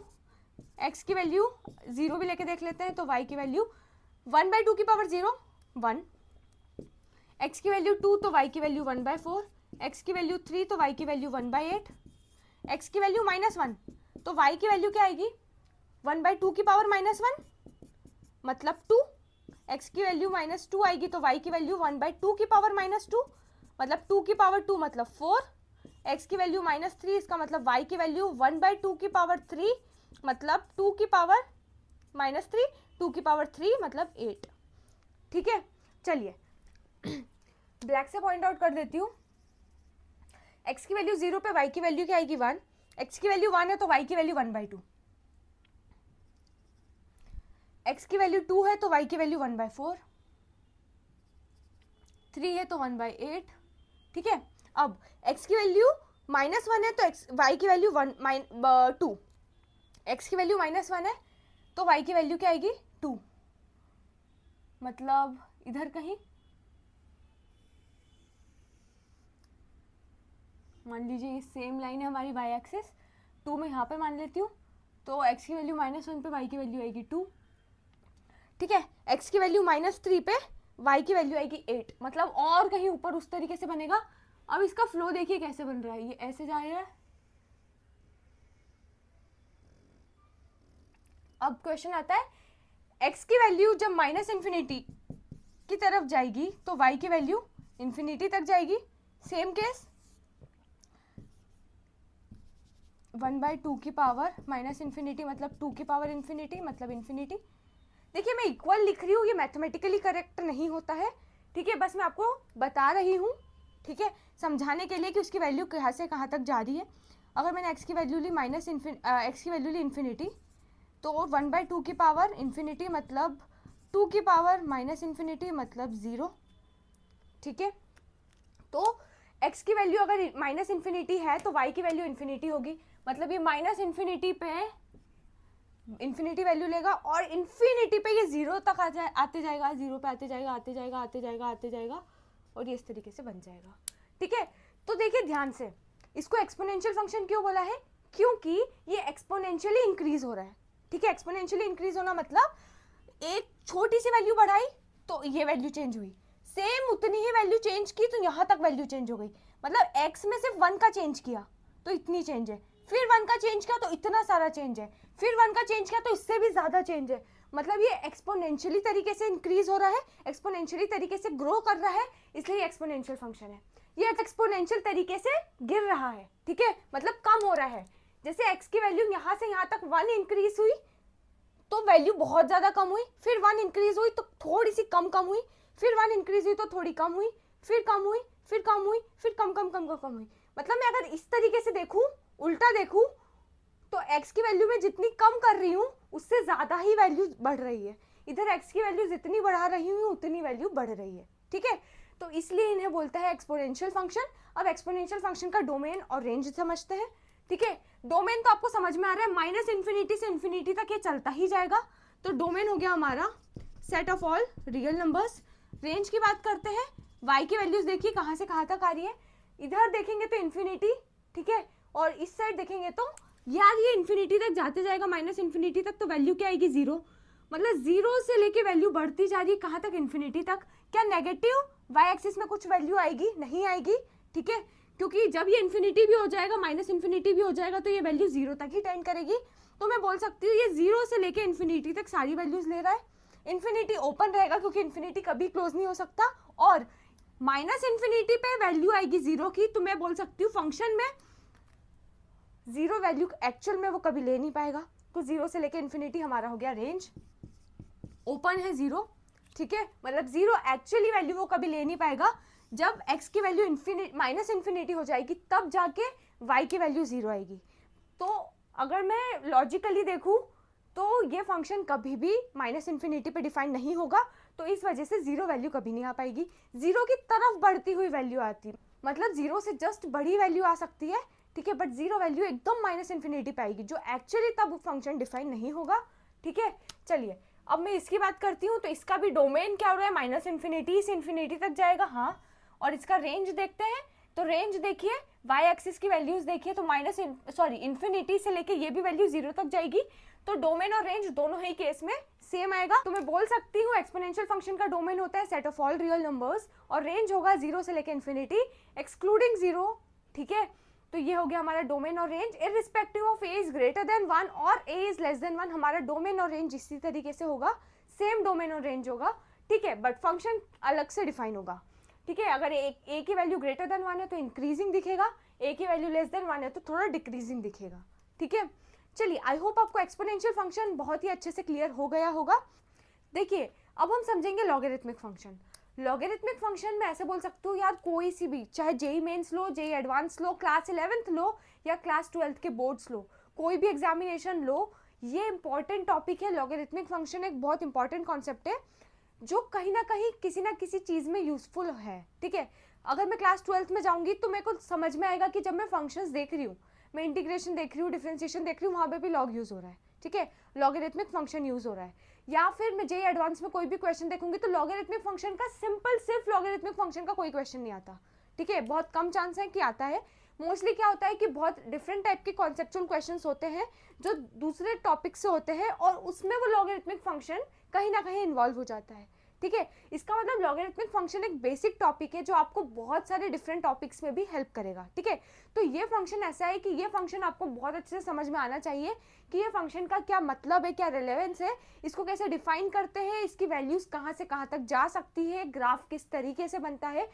x की वैल्यू 0 भी लेके देख लेते हैं तो y की वैल्यू 1/2 की पावर 0 1, x की वैल्यू 2 तो y की वैल्यू 1/4, x की वैल्यू 3 तो y की वैल्यू 1/8, x की वैल्यू -1 तो y की वैल्यू क्या आएगी 1/2 की पावर -1 मतलब 2, x की वैल्यू -2 आएगी तो y की वैल्यू 1/2 की पावर -2 मतलब 2 की पावर 2 मतलब 4, x की वैल्यू -3 इसका मतलब y की वैल्यू 1/2 की पावर 3 मतलब 2 की पावर -3, 2⁻³ मतलब 8, ठीक है। चलिए ब्लैक से पॉइंट आउट कर देती हूँ, x की वैल्यू 0 पे y की वैल्यू क्या आएगी 1, x की वैल्यू 1 है तो y की वैल्यू 1/2, x की वैल्यू 2 है तो y की वैल्यू 1/4, 3 है तो 1/8, ठीक है। अब x की वैल्यू -1 है तो y की वैल्यू 2, x की वैल्यू -1 है तो y की वैल्यू क्या आएगी 2, मतलब इधर कहीं मान लीजिए ये सेम लाइन है हमारी y एक्सिस, 2 मैं यहाँ पे मान लेती हूँ, तो x की वैल्यू -1 पे y की वैल्यू आएगी 2, ठीक है। x की वैल्यू -3 पे y की वैल्यू आएगी 8, मतलब और कहीं ऊपर उस तरीके से बनेगा। अब इसका फ्लो देखिए कैसे बन रहा है, ये ऐसे जा रहा है। अब क्वेश्चन आता है x की वैल्यू जब -∞ की तरफ जाएगी तो y की वैल्यू ∞ तक जाएगी, सेम केस 1/2 की पावर -∞ मतलब 2 की पावर ∞ मतलब ∞। देखिए मैं इक्वल लिख रही हूँ, ये मैथमेटिकली करेक्ट नहीं होता है, ठीक है, बस मैं आपको बता रही हूँ, ठीक है, समझाने के लिए कि उसकी वैल्यू कहाँ से कहाँ तक जा रही है। अगर मैंने x की वैल्यू ली x की वैल्यू ली ∞, तो 1/2 की पावर ∞ मतलब 2 की पावर -∞ मतलब 0, ठीक है। तो x की वैल्यू अगर -∞ है तो y की वैल्यू ∞ होगी, मतलब ये -∞ पे इन्फिनिटी वैल्यू लेगा और इन्फिनिटी पे ये 0 तक आते जाएगा, 0 पे आते जाएगा आते जाएगा आते जाएगा आते जाएगा और ये इस तरीके से बन जाएगा, ठीक है। तो देखिए ध्यान से, इसको एक्सपोनेंशियल फंक्शन क्यों बोला है, क्योंकि ये एक्सपोनेंशियली इंक्रीज हो रहा है, ठीक है। एक्सपोनेंशियली इंक्रीज होना मतलब एक छोटी सी वैल्यू बढ़ाई तो ये वैल्यू चेंज हुई, सेम उतनी ही वैल्यू चेंज की तो यहाँ तक वैल्यू चेंज हो गई, मतलब x में सिर्फ 1 का चेंज किया तो इतनी चेंज है, फिर 1 का चेंज किया तो इतना सारा चेंज है, फिर 1 का चेंज किया तो इससे भी ज़्यादा चेंज है, मतलब ये एक्सपोनेंशियली तरीके से इंक्रीज हो रहा है, एक्सपोनेंशियली तरीके से ग्रो कर रहा है, इसलिए एक्सपोनेंशियल फंक्शन है। ये एक्सपोनेंशियल तरीके से गिर रहा है, ठीक है, मतलब कम हो रहा है। जैसे x की वैल्यू यहाँ से यहाँ तक 1 इंक्रीज हुई तो वैल्यू बहुत ज़्यादा कम हुई, फिर 1 इंक्रीज हुई तो थोड़ी सी कम हुई, फिर 1 इंक्रीज हुई तो थोड़ी कम हुई, फिर कम हुई, फिर कम हुई, फिर कम हुई। मतलब मैं अगर इस तरीके से देखूं, उल्टा देखूं, तो x की वैल्यू में जितनी कम कर रही हूँ उससे ज़्यादा ही वैल्यू बढ़ रही है, इधर x की वैल्यू जितनी बढ़ा रही हूँ उतनी वैल्यू बढ़ रही है, ठीक है। तो इसलिए इन्हें बोलते हैं एक्सपोनेंशियल फंक्शन। अब एक्सपोनेंशियल फंक्शन का डोमेन और रेंज समझते हैं, ठीक है। डोमेन तो आपको समझ में आ रहा है, -∞ से ∞ तक ये चलता ही जाएगा, तो डोमेन हो गया हमारा set of all real numbers. Range की बात करते हैं, y की वैल्यूज देखिए कहाँ से कहाँ तक आ रही है, इधर देखेंगे तो ∞, ठीक है, और इस साइड देखेंगे तो यार ये ∞ तक जाते जाएगा, -∞ तक, तो वैल्यू क्या आएगी 0, मतलब 0 से लेके वैल्यू बढ़ती जा रही है कहाँ तक, ∞ तक। क्या नेगेटिव y एक्सिस में कुछ वैल्यू आएगी, नहीं आएगी, ठीक है, क्योंकि जब ये ∞ भी हो जाएगा -∞ भी हो जाएगा तो ये वैल्यू 0 तक ही टेंड करेगी। तो मैं बोल सकती हूँ ये 0 से लेके ∞ तक सारी वैल्यूज ले रहा है, ∞ ओपन रहेगा क्योंकि ∞ कभी क्लोज नहीं हो सकता, और -∞ पे वैल्यू आएगी 0 की, तो मैं बोल सकती हूँ फंक्शन में 0 वैल्यू एक्चुअल में वो कभी ले नहीं पाएगा, तो 0 से लेके ∞ हमारा हो गया रेंज, ओपन है 0, ठीक है, मतलब 0 एक्चुअली वैल्यू वो कभी ले नहीं पाएगा, जब x की वैल्यू -∞ हो जाएगी तब जाके y की वैल्यू 0 आएगी। तो अगर मैं लॉजिकली देखूं तो ये फंक्शन कभी भी -∞ पे डिफाइन नहीं होगा, तो इस वजह से 0 वैल्यू कभी नहीं आ पाएगी, 0 की तरफ बढ़ती हुई वैल्यू आती, मतलब 0 से जस्ट बड़ी वैल्यू आ सकती है, ठीक है, बट 0 वैल्यू एकदम -∞ पे आएगी, जो एक्चुअली तब फंक्शन डिफाइन नहीं होगा, ठीक है। चलिए अब मैं इसकी बात करती हूँ, तो इसका भी डोमेन क्या हो रहा है, -∞ से ∞ तक जाएगा, हाँ, और इसका रेंज देखते हैं, तो रेंज देखिए y एक्सिस की वैल्यूज देखिए, तो ∞ से लेके ये भी वैल्यू 0 तक जाएगी, तो डोमेन और रेंज दोनों ही केस में सेम आएगा। तो मैं बोल सकती हूँ एक्सपोनेंशियल फंक्शन का डोमेन होता है set of all real numbers, और रेंज होगा 0 से लेके ∞ एक्सक्लूडिंग 0, ठीक है। तो ये हो गया हमारा डोमेन और range, irrespective of a is greater than 1 और a इज लेस देन 1, हमारा डोमेन और रेंज इसी तरीके से होगा, सेम डोमेन और रेंज होगा, ठीक है, बट फंक्शन अलग से डिफाइन होगा, ठीक है। अगर a की वैल्यू ग्रेटर देन 1 है तो इंक्रीजिंग दिखेगा, a की वैल्यू लेस देन 1 है तो थोड़ा डिक्रीजिंग दिखेगा, ठीक है। चलिए, आई होप आपको एक्सपोनेंशियल फंक्शन बहुत ही अच्छे से क्लियर हो गया होगा। देखिए, अब हम समझेंगे लॉगरिथमिक फंक्शन। लॉगरिथमिक फंक्शन में ऐसे बोल सकते हो यार, कोई सी भी, चाहे जेई मेंस लो, जेई एडवांस लो, क्लास 11th लो या क्लास 12th के बोर्ड्स लो, कोई भी एग्जामिनेशन लो, ये इंपॉर्टेंट टॉपिक है। लॉगरिथमिक फंक्शन एक बहुत इंपॉर्टेंट कॉन्सेप्ट है जो कहीं ना कहीं किसी ना किसी चीज़ में यूजफुल है, ठीक है। अगर मैं क्लास 12th में जाऊंगी तो मेरे को समझ में आएगा कि जब मैं फंक्शंस देख रही हूँ, मैं इंटीग्रेशन देख रही हूँ, डिफरेंशिएशन देख रही हूँ, वहाँ पे भी लॉग यूज़ हो रहा है, ठीक है, लॉगरिथमिक फंक्शन यूज़ हो रहा है। या फिर मैं जेई एडवांस में कोई भी क्वेश्चन देखूंगी तो लॉगरिथमिक फंक्शन का सिंपल, सिर्फ लॉगरिथमिक फंक्शन का कोई क्वेश्चन नहीं आता, ठीक है, बहुत कम चांस है कि आता है। मोस्टली क्या होता है कि बहुत डिफरेंट टाइप के कॉन्सेप्चुअल क्वेश्चंस होते हैं जो दूसरे टॉपिक से होते हैं और उसमें वो लॉगरिथमिक फंक्शन कहीं ना कहीं इन्वॉल्व हो जाता है, ठीक है। इसका मतलब लॉगरिथमिक फंक्शन एक बेसिक टॉपिक है जो आपको बहुत सारे डिफरेंट टॉपिक्स में भी हेल्प करेगा, ठीक है। तो ये फंक्शन ऐसा है कि ये फंक्शन आपको बहुत अच्छे से समझ में आना चाहिए कि ये फंक्शन का क्या मतलब है, क्या रिलेवेंस है, इसको कैसे डिफाइन करते हैं, इसकी वैल्यूज कहाँ से कहाँ तक जा सकती है, ग्राफ किस तरीके से बनता है,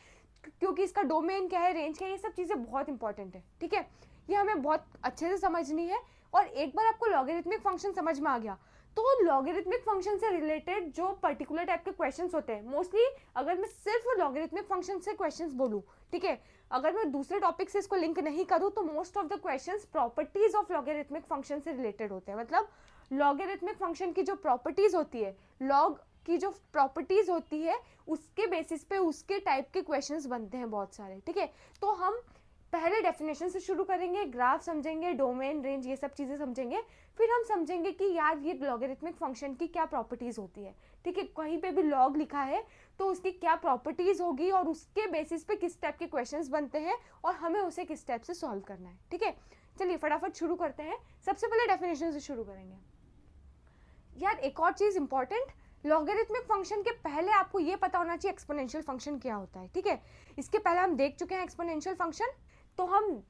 क्योंकि इसका डोमेन क्या है, रेंज क्या है, ये सब चीज़ें बहुत इंपॉर्टेंट है, ठीक है। ये हमें बहुत अच्छे से समझनी है। और एक बार आपको लॉगरिथमिक फंक्शन समझ में आ गया तो लॉगरिथमिक फंक्शन से रिलेटेड जो पर्टिकुलर टाइप के क्वेश्चंस होते हैं, मोस्टली अगर मैं सिर्फ लॉगरिथमिक फंक्शन से क्वेश्चंस बोलूँ, ठीक है, अगर मैं दूसरे टॉपिक से इसको लिंक नहीं करूँ तो most of the questions properties of logarithmic function से रिलेटेड होते हैं। मतलब लॉगरिथमिक फंक्शन की जो प्रॉपर्टीज होती है, लॉग की जो प्रॉपर्टीज होती है, उसके बेसिस पे उसके टाइप के क्वेश्चंस बनते हैं बहुत सारे, ठीक है। तो हम पहले डेफिनेशन से शुरू करेंगे, ग्राफ समझेंगे, डोमेन, रेंज, ये सब चीज़ें समझेंगे, फिर हम समझेंगे कि यार ये लॉगरिथमिक फंक्शन की क्या प्रॉपर्टीज़ होती है, ठीक है। कहीं पे भी लॉग लिखा है तो उसकी क्या प्रॉपर्टीज़ होगी और उसके बेसिस पे किस टाइप के क्वेश्चंस बनते हैं और हमें उसे किस टाइप से सॉल्व करना है, ठीक है। चलिए फटाफट शुरू करते हैं। सबसे पहले डेफिनेशन से शुरू करेंगे। यार एक और चीज़ इंपॉर्टेंट, लॉगरिथमिक फंक्शन के पहले आपको ये पता होना चाहिए एक्सपोनेंशियल फंक्शन क्या होता है, ठीक है। इसके पहले हम देख चुके हैं एक्सपोनेंशियल फंक्शन, तो हम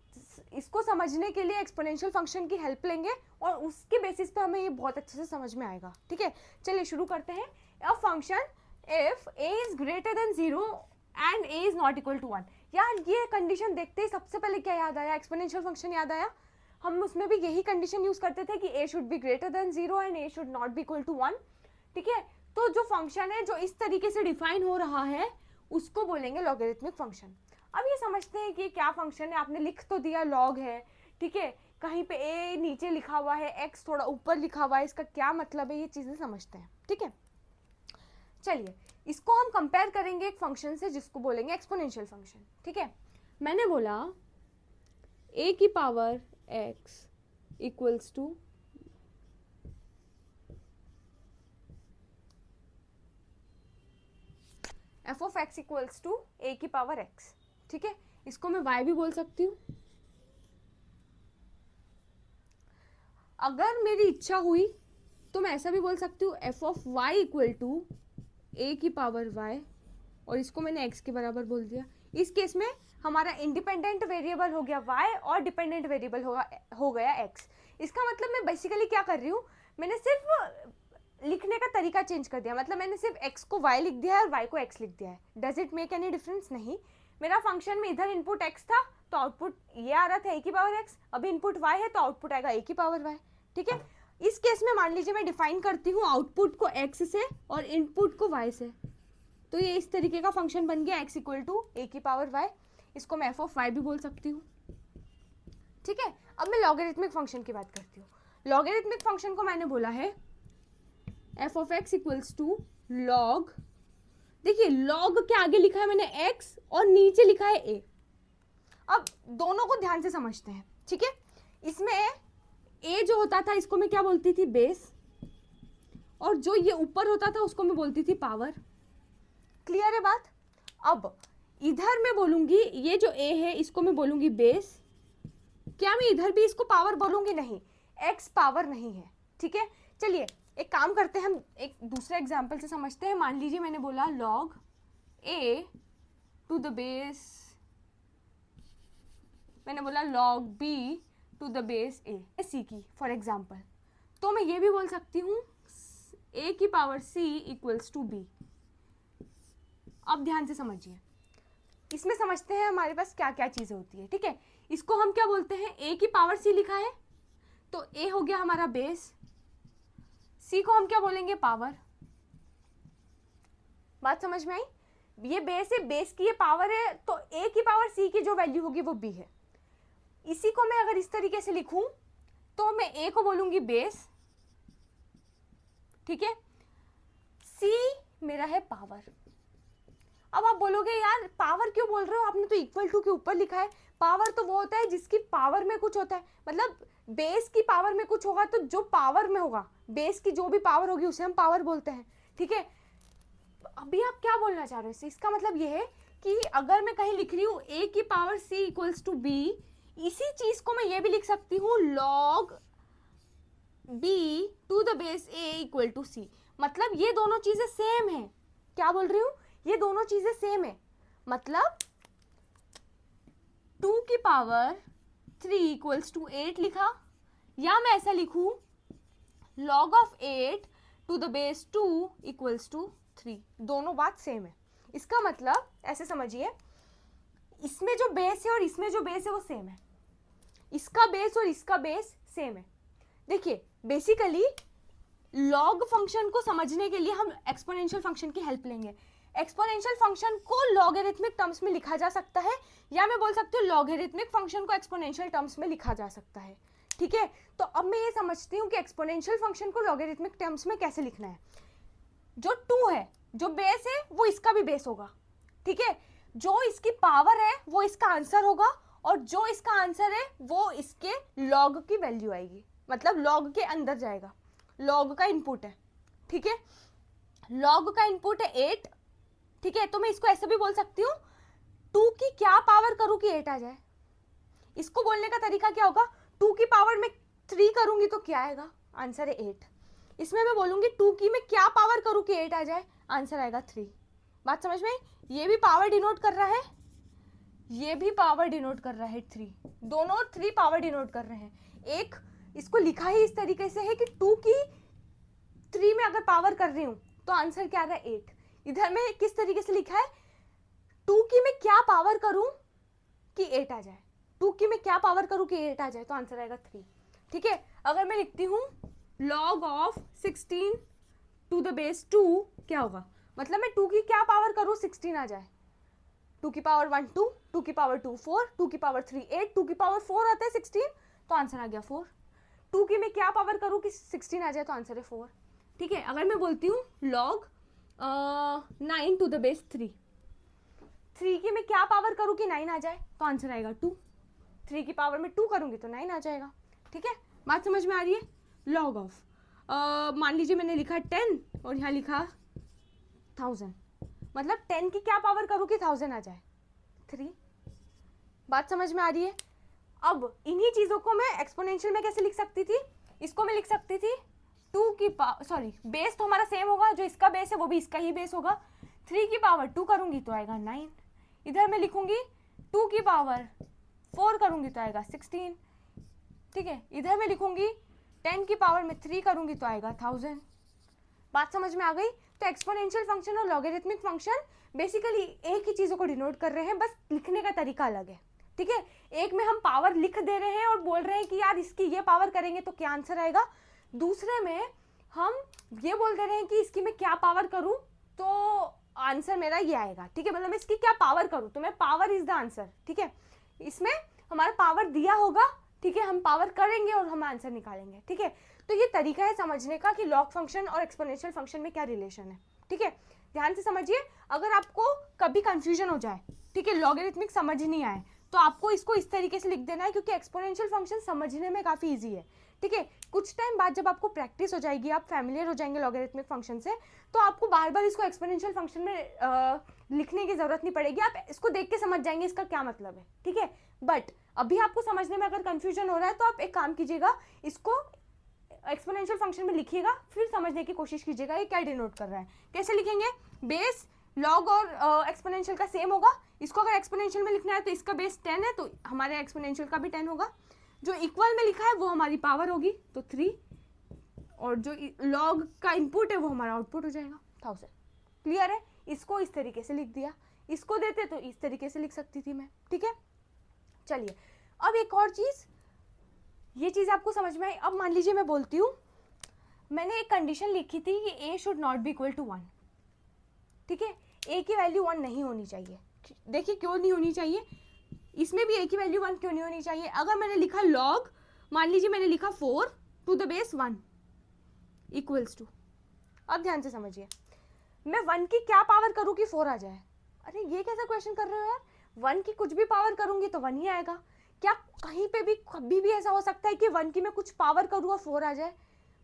इसको समझने के लिए एक्सपोनेंशियल फंक्शन की हेल्प लेंगे और उसके बेसिस पे हमें ये बहुत अच्छे से समझ में आएगा, ठीक है। चलिए शुरू करते हैं। A function if a is greater than 0 and a is not equal to 1। यार ये कंडीशन देखते ही सबसे पहले क्या याद आया, एक्सपोनेंशियल फंक्शन याद आया। हम उसमें भी यही कंडीशन यूज करते थे कि a should be greater than 0 and a should not be equal to 1, ठीक है। तो जो फंक्शन है जो इस तरीके से डिफाइन हो रहा है उसको बोलेंगे लॉगरिथमिक फंक्शन। अब ये समझते हैं कि क्या फंक्शन है, आपने लिख तो दिया लॉग है, ठीक है, कहीं पे a नीचे लिखा हुआ है, x थोड़ा ऊपर लिखा हुआ है, इसका क्या मतलब है, ये चीज़ें समझते हैं, ठीक है। चलिए इसको हम कंपेयर करेंगे एक फंक्शन से जिसको बोलेंगे एक्सपोनेंशियल फंक्शन, ठीक है। मैंने बोला a की power x equals to f of x equals to a की पावर x, ठीक है। इसको मैं y भी बोल सकती हूँ। अगर मेरी इच्छा हुई तो मैं ऐसा भी बोल सकती हूँ f of y equal to a की पावर y, और इसको मैंने x के बराबर बोल दिया। इस केस में हमारा इंडिपेंडेंट वेरिएबल हो गया y और डिपेंडेंट वेरिएबल हो गया x। इसका मतलब मैं बेसिकली क्या कर रही हूँ, मैंने सिर्फ लिखने का तरीका चेंज कर दिया। मतलब मैंने सिर्फ x को y लिख दिया है और y को x लिख दिया है। Does it make any difference? नहीं। मेरा फंक्शन में इधर इनपुट x था तो आउटपुट ये आ रहा था a की पावर x, अभी इनपुट y है तो आउटपुट आएगा a की पावर y, ठीक है। इस केस में मान लीजिए मैं डिफाइन करती हूँ आउटपुट को x से और इनपुट को y से, तो ये इस तरीके का फंक्शन बन गया x इक्वल टू a की पावर y। इसको मैं f ऑफ y भी बोल सकती हूँ, ठीक है। अब मैं लॉगरिथमिक फंक्शन की बात करती हूँ। लॉगरिथमिक फंक्शन को मैंने बोला है f of x equals to log, देखिए लॉग के आगे लिखा है मैंने x और नीचे लिखा है a। अब दोनों को ध्यान से समझते हैं, ठीक है। इसमें a जो होता था इसको मैं क्या बोलती थी, बेस, और जो ये ऊपर होता था उसको मैं बोलती थी पावर। क्लियर है बात? अब इधर मैं बोलूंगी ये जो a है इसको मैं बोलूंगी बेस। क्या मैं इधर भी इसको पावर बोलूंगी? नहीं, x पावर नहीं है, ठीक है। चलिए एक काम करते हैं, हम एक दूसरे एग्जाम्पल से समझते हैं। मान लीजिए मैंने बोला log a to the base, मैंने बोला log b to the base a c की फॉर एग्जाम्पल, तो मैं ये भी बोल सकती हूँ a की power c equals to b। अब ध्यान से समझिए, इसमें समझते हैं हमारे पास क्या क्या चीज़ें होती है, ठीक है। इसको हम क्या बोलते हैं, a की पावर c लिखा है तो ए हो गया हमारा बेस, सी को हम क्या बोलेंगे, पावर। बात समझ में आई? ये बेस है, बेस की ये पावर है, तो ए की पावर सी की जो वैल्यू होगी वो बी है। इसी को मैं अगर इस तरीके से लिखूं तो मैं ए को बोलूंगी बेस, ठीक है, सी मेरा है पावर। अब आप बोलोगे यार पावर क्यों बोल रहे हो, आपने तो इक्वल टू के ऊपर लिखा है। पावर तो वो होता है जिसकी पावर में कुछ होता है, मतलब बेस की पावर में कुछ होगा तो जो पावर में होगा, बेस की जो भी पावर होगी उसे हम पावर बोलते हैं, ठीक है। अभी आप क्या बोलना चाह रहे हो, इसका मतलब ये है कि अगर मैं कहीं लिख रही हूँ ए की power c equals to b, इसी चीज को मैं ये भी लिख सकती हूँ log b to the base a equal to c. मतलब ये दोनों चीजें सेम है। क्या बोल रही हूँ, ये दोनों चीजें सेम है। मतलब 2 की पावर 3 इक्वल्स टू 8 लिखा, या मैं ऐसा लिखूं log of 8 to the base 2 equals to 3। दोनों बात सेम है। इसका मतलब ऐसे समझिए, इसमें जो बेस है और इसमें जो बेस है वो सेम है, इसका बेस और इसका बेस सेम है। देखिए बेसिकली लॉग फंक्शन को समझने के लिए हम एक्सपोनेंशियल फंक्शन की हेल्प लेंगे। एक्सपोनेंशियल फंक्शन को लॉगरिथमिक टर्म्स में लिखा जा सकता है, या मैं बोल सकती हूँ लॉगरिथमिक फंक्शन को एक्सपोनेंशियल टर्म्स में लिखा जा सकता है, ठीक है। तो अब मैं ये समझती हूँ कि एक्सपोनेंशियल फंक्शन को लॉगरिथमिक टर्म्स में कैसे लिखना है। जो 2 है, जो बेस है वो इसका भी बेस होगा, ठीक है। जो इसकी पावर है वो इसका आंसर होगा, और जो इसका आंसर है वो इसके लॉग की वैल्यू आएगी, मतलब लॉग के अंदर जाएगा। लॉग का इनपुट है, ठीक है, लॉग का इनपुट है 8, ठीक है। तो मैं इसको ऐसे भी बोल सकती हूँ 2 की क्या पावर करूँ कि 8 आ जाए। इसको बोलने का तरीका क्या होगा, 2 की पावर में 3 करूंगी तो क्या आएगा, आंसर है 8। इसमें मैं बोलूंगी 2 की मैं क्या पावर करूँ कि 8 आ जाए, आंसर आएगा 3। बात समझ में? ये भी पावर डिनोट कर रहा है, ये भी पावर डिनोट कर रहा है 3, दोनों 3 पावर डिनोट कर रहे हैं। एक इसको लिखा ही इस तरीके से है कि 2 की 3 में अगर पावर कर रही हूं तो आंसर क्या आ रहा है 8। इधर में किस तरीके से लिखा है, 2 की मैं क्या पावर करूं कि 8 आ जाए, 2 की मैं क्या पावर करूं कि 8 आ जाए, तो आंसर आएगा 3, ठीक है। अगर मैं लिखती हूं log of 16 to the base 2, क्या होगा, मतलब मैं 2 की क्या पावर करूं 16 आ जाए। 2 की पावर 1 2, 2 की पावर 2 4, 2 की पावर 3 8, 2 की पावर 4 आता है 16, तो आंसर आ गया 4। 2 की मैं क्या पावर करूँ कि 16 आ जाए, तो आंसर है 4, ठीक है। अगर मैं बोलती हूँ log 9 टू द बेस 3, 3 की मैं क्या पावर करूँ कि 9 आ जाए, तो आंसर आएगा 2। 3 की पावर में 2 करूँगी तो 9 आ जाएगा, ठीक है। बात समझ में आ रही है? log ऑफ मान लीजिए मैंने लिखा 10 और यहाँ लिखा 1000, मतलब 10 की क्या पावर करूँ कि 1000 आ जाए, 3। बात समझ में आ रही है? अब इन्हीं चीजों को मैं एक्सपोनेंशियल में कैसे लिख सकती थी, इसको मैं लिख सकती थी 2 की सॉरी बेस तो हमारा सेम होगा, जो इसका बेस है वो भी इसका ही बेस होगा। 3 की पावर 2 करूंगी तो आएगा 9, इधर मैं लिखूंगी 2 की पावर 4 करूंगी तो आएगा 16, ठीक है। इधर मैं लिखूंगी 10 की पावर में 3 करूंगी तो आएगा 1000। बात समझ में आ गई? तो एक्सपोनेंशियल फंक्शन और लॉगरिथमिक फंक्शन बेसिकली एक ही चीजों को डिनोट कर रहे हैं, बस लिखने का तरीका अलग है, ठीक है। एक में हम पावर लिख दे रहे हैं और बोल रहे हैं कि यार इसकी ये पावर करेंगे तो क्या आंसर आएगा, दूसरे में हम ये बोल दे रहे हैं कि इसकी मैं क्या पावर करूं तो आंसर मेरा ये आएगा, ठीक है। मतलब मैं इसकी क्या पावर करूं तो मैं पावर इज द आंसर, ठीक है। इसमें हमारा पावर दिया होगा, ठीक है, हम पावर करेंगे और हम आंसर निकालेंगे, ठीक है। तो ये तरीका है समझने का कि लॉग फंक्शन और एक्सपोनेंशियल फंक्शन में क्या रिलेशन है, ठीक है। ध्यान से समझिए, अगर आपको कभी कंफ्यूजन हो जाए, ठीक है, लॉगरिथमिक समझ नहीं आए, तो आपको इसको इस तरीके से लिख देना है, क्योंकि एक्सपोनेंशियल फंक्शन समझने में काफ़ी इजी है, ठीक है। कुछ टाइम बाद जब आपको प्रैक्टिस हो जाएगी, आप फैमिलियर हो जाएंगे लॉगरिथमिक फंक्शन से, तो आपको बार बार इसको एक्सपोनेंशियल फंक्शन में लिखने की जरूरत नहीं पड़ेगी, आप इसको देख के समझ जाएंगे इसका क्या मतलब है, ठीक है। बट अभी आपको समझने में अगर कंफ्यूजन हो रहा है तो आप एक काम कीजिएगा, इसको एक्सपोनेंशियल फंक्शन में लिखिएगा, फिर समझने की कोशिश कीजिएगा ये क्या डिनोट कर रहा है। कैसे लिखेंगे, बेस लॉग और एक्सपोनेंशियल का सेम होगा, इसको अगर एक्सपोनेंशियल में लिखना है तो इसका बेस 10 है तो हमारे एक्सपोनेंशियल का भी 10 होगा, जो इक्वल में लिखा है वो हमारी पावर होगी तो 3, और जो लॉग का इनपुट है वो हमारा आउटपुट हो जाएगा 1000। क्लियर है? इसको इस तरीके से लिख दिया, इसको देते तो इस तरीके से लिख सकती थी मैं, ठीक है। चलिए अब एक और चीज, ये चीज़ आपको समझ में आई? अब मान लीजिए मैं बोलती हूँ, मैंने एक कंडीशन लिखी थी कि a should not be equal to 1, ठीक है, ए की वैल्यू 1 नहीं होनी चाहिए। देखिए क्यों नहीं होनी चाहिए, इसमें भी ए की वैल्यू 1 क्यों नहीं होनी चाहिए? अगर मैंने लिखा लॉग, मान लीजिए मैंने लिखा 4 to the base 1 equals to, अब ध्यान से समझिए, मैं 1 की क्या पावर करूँ कि 4 आ जाए? अरे ये कैसा क्वेश्चन कर रहे हो यार, 1 की कुछ भी पावर करूंगी तो 1 ही आएगा। क्या कहीं पे भी कभी भी ऐसा हो सकता है कि 1 की मैं कुछ पावर करूँ और 4 आ जाए?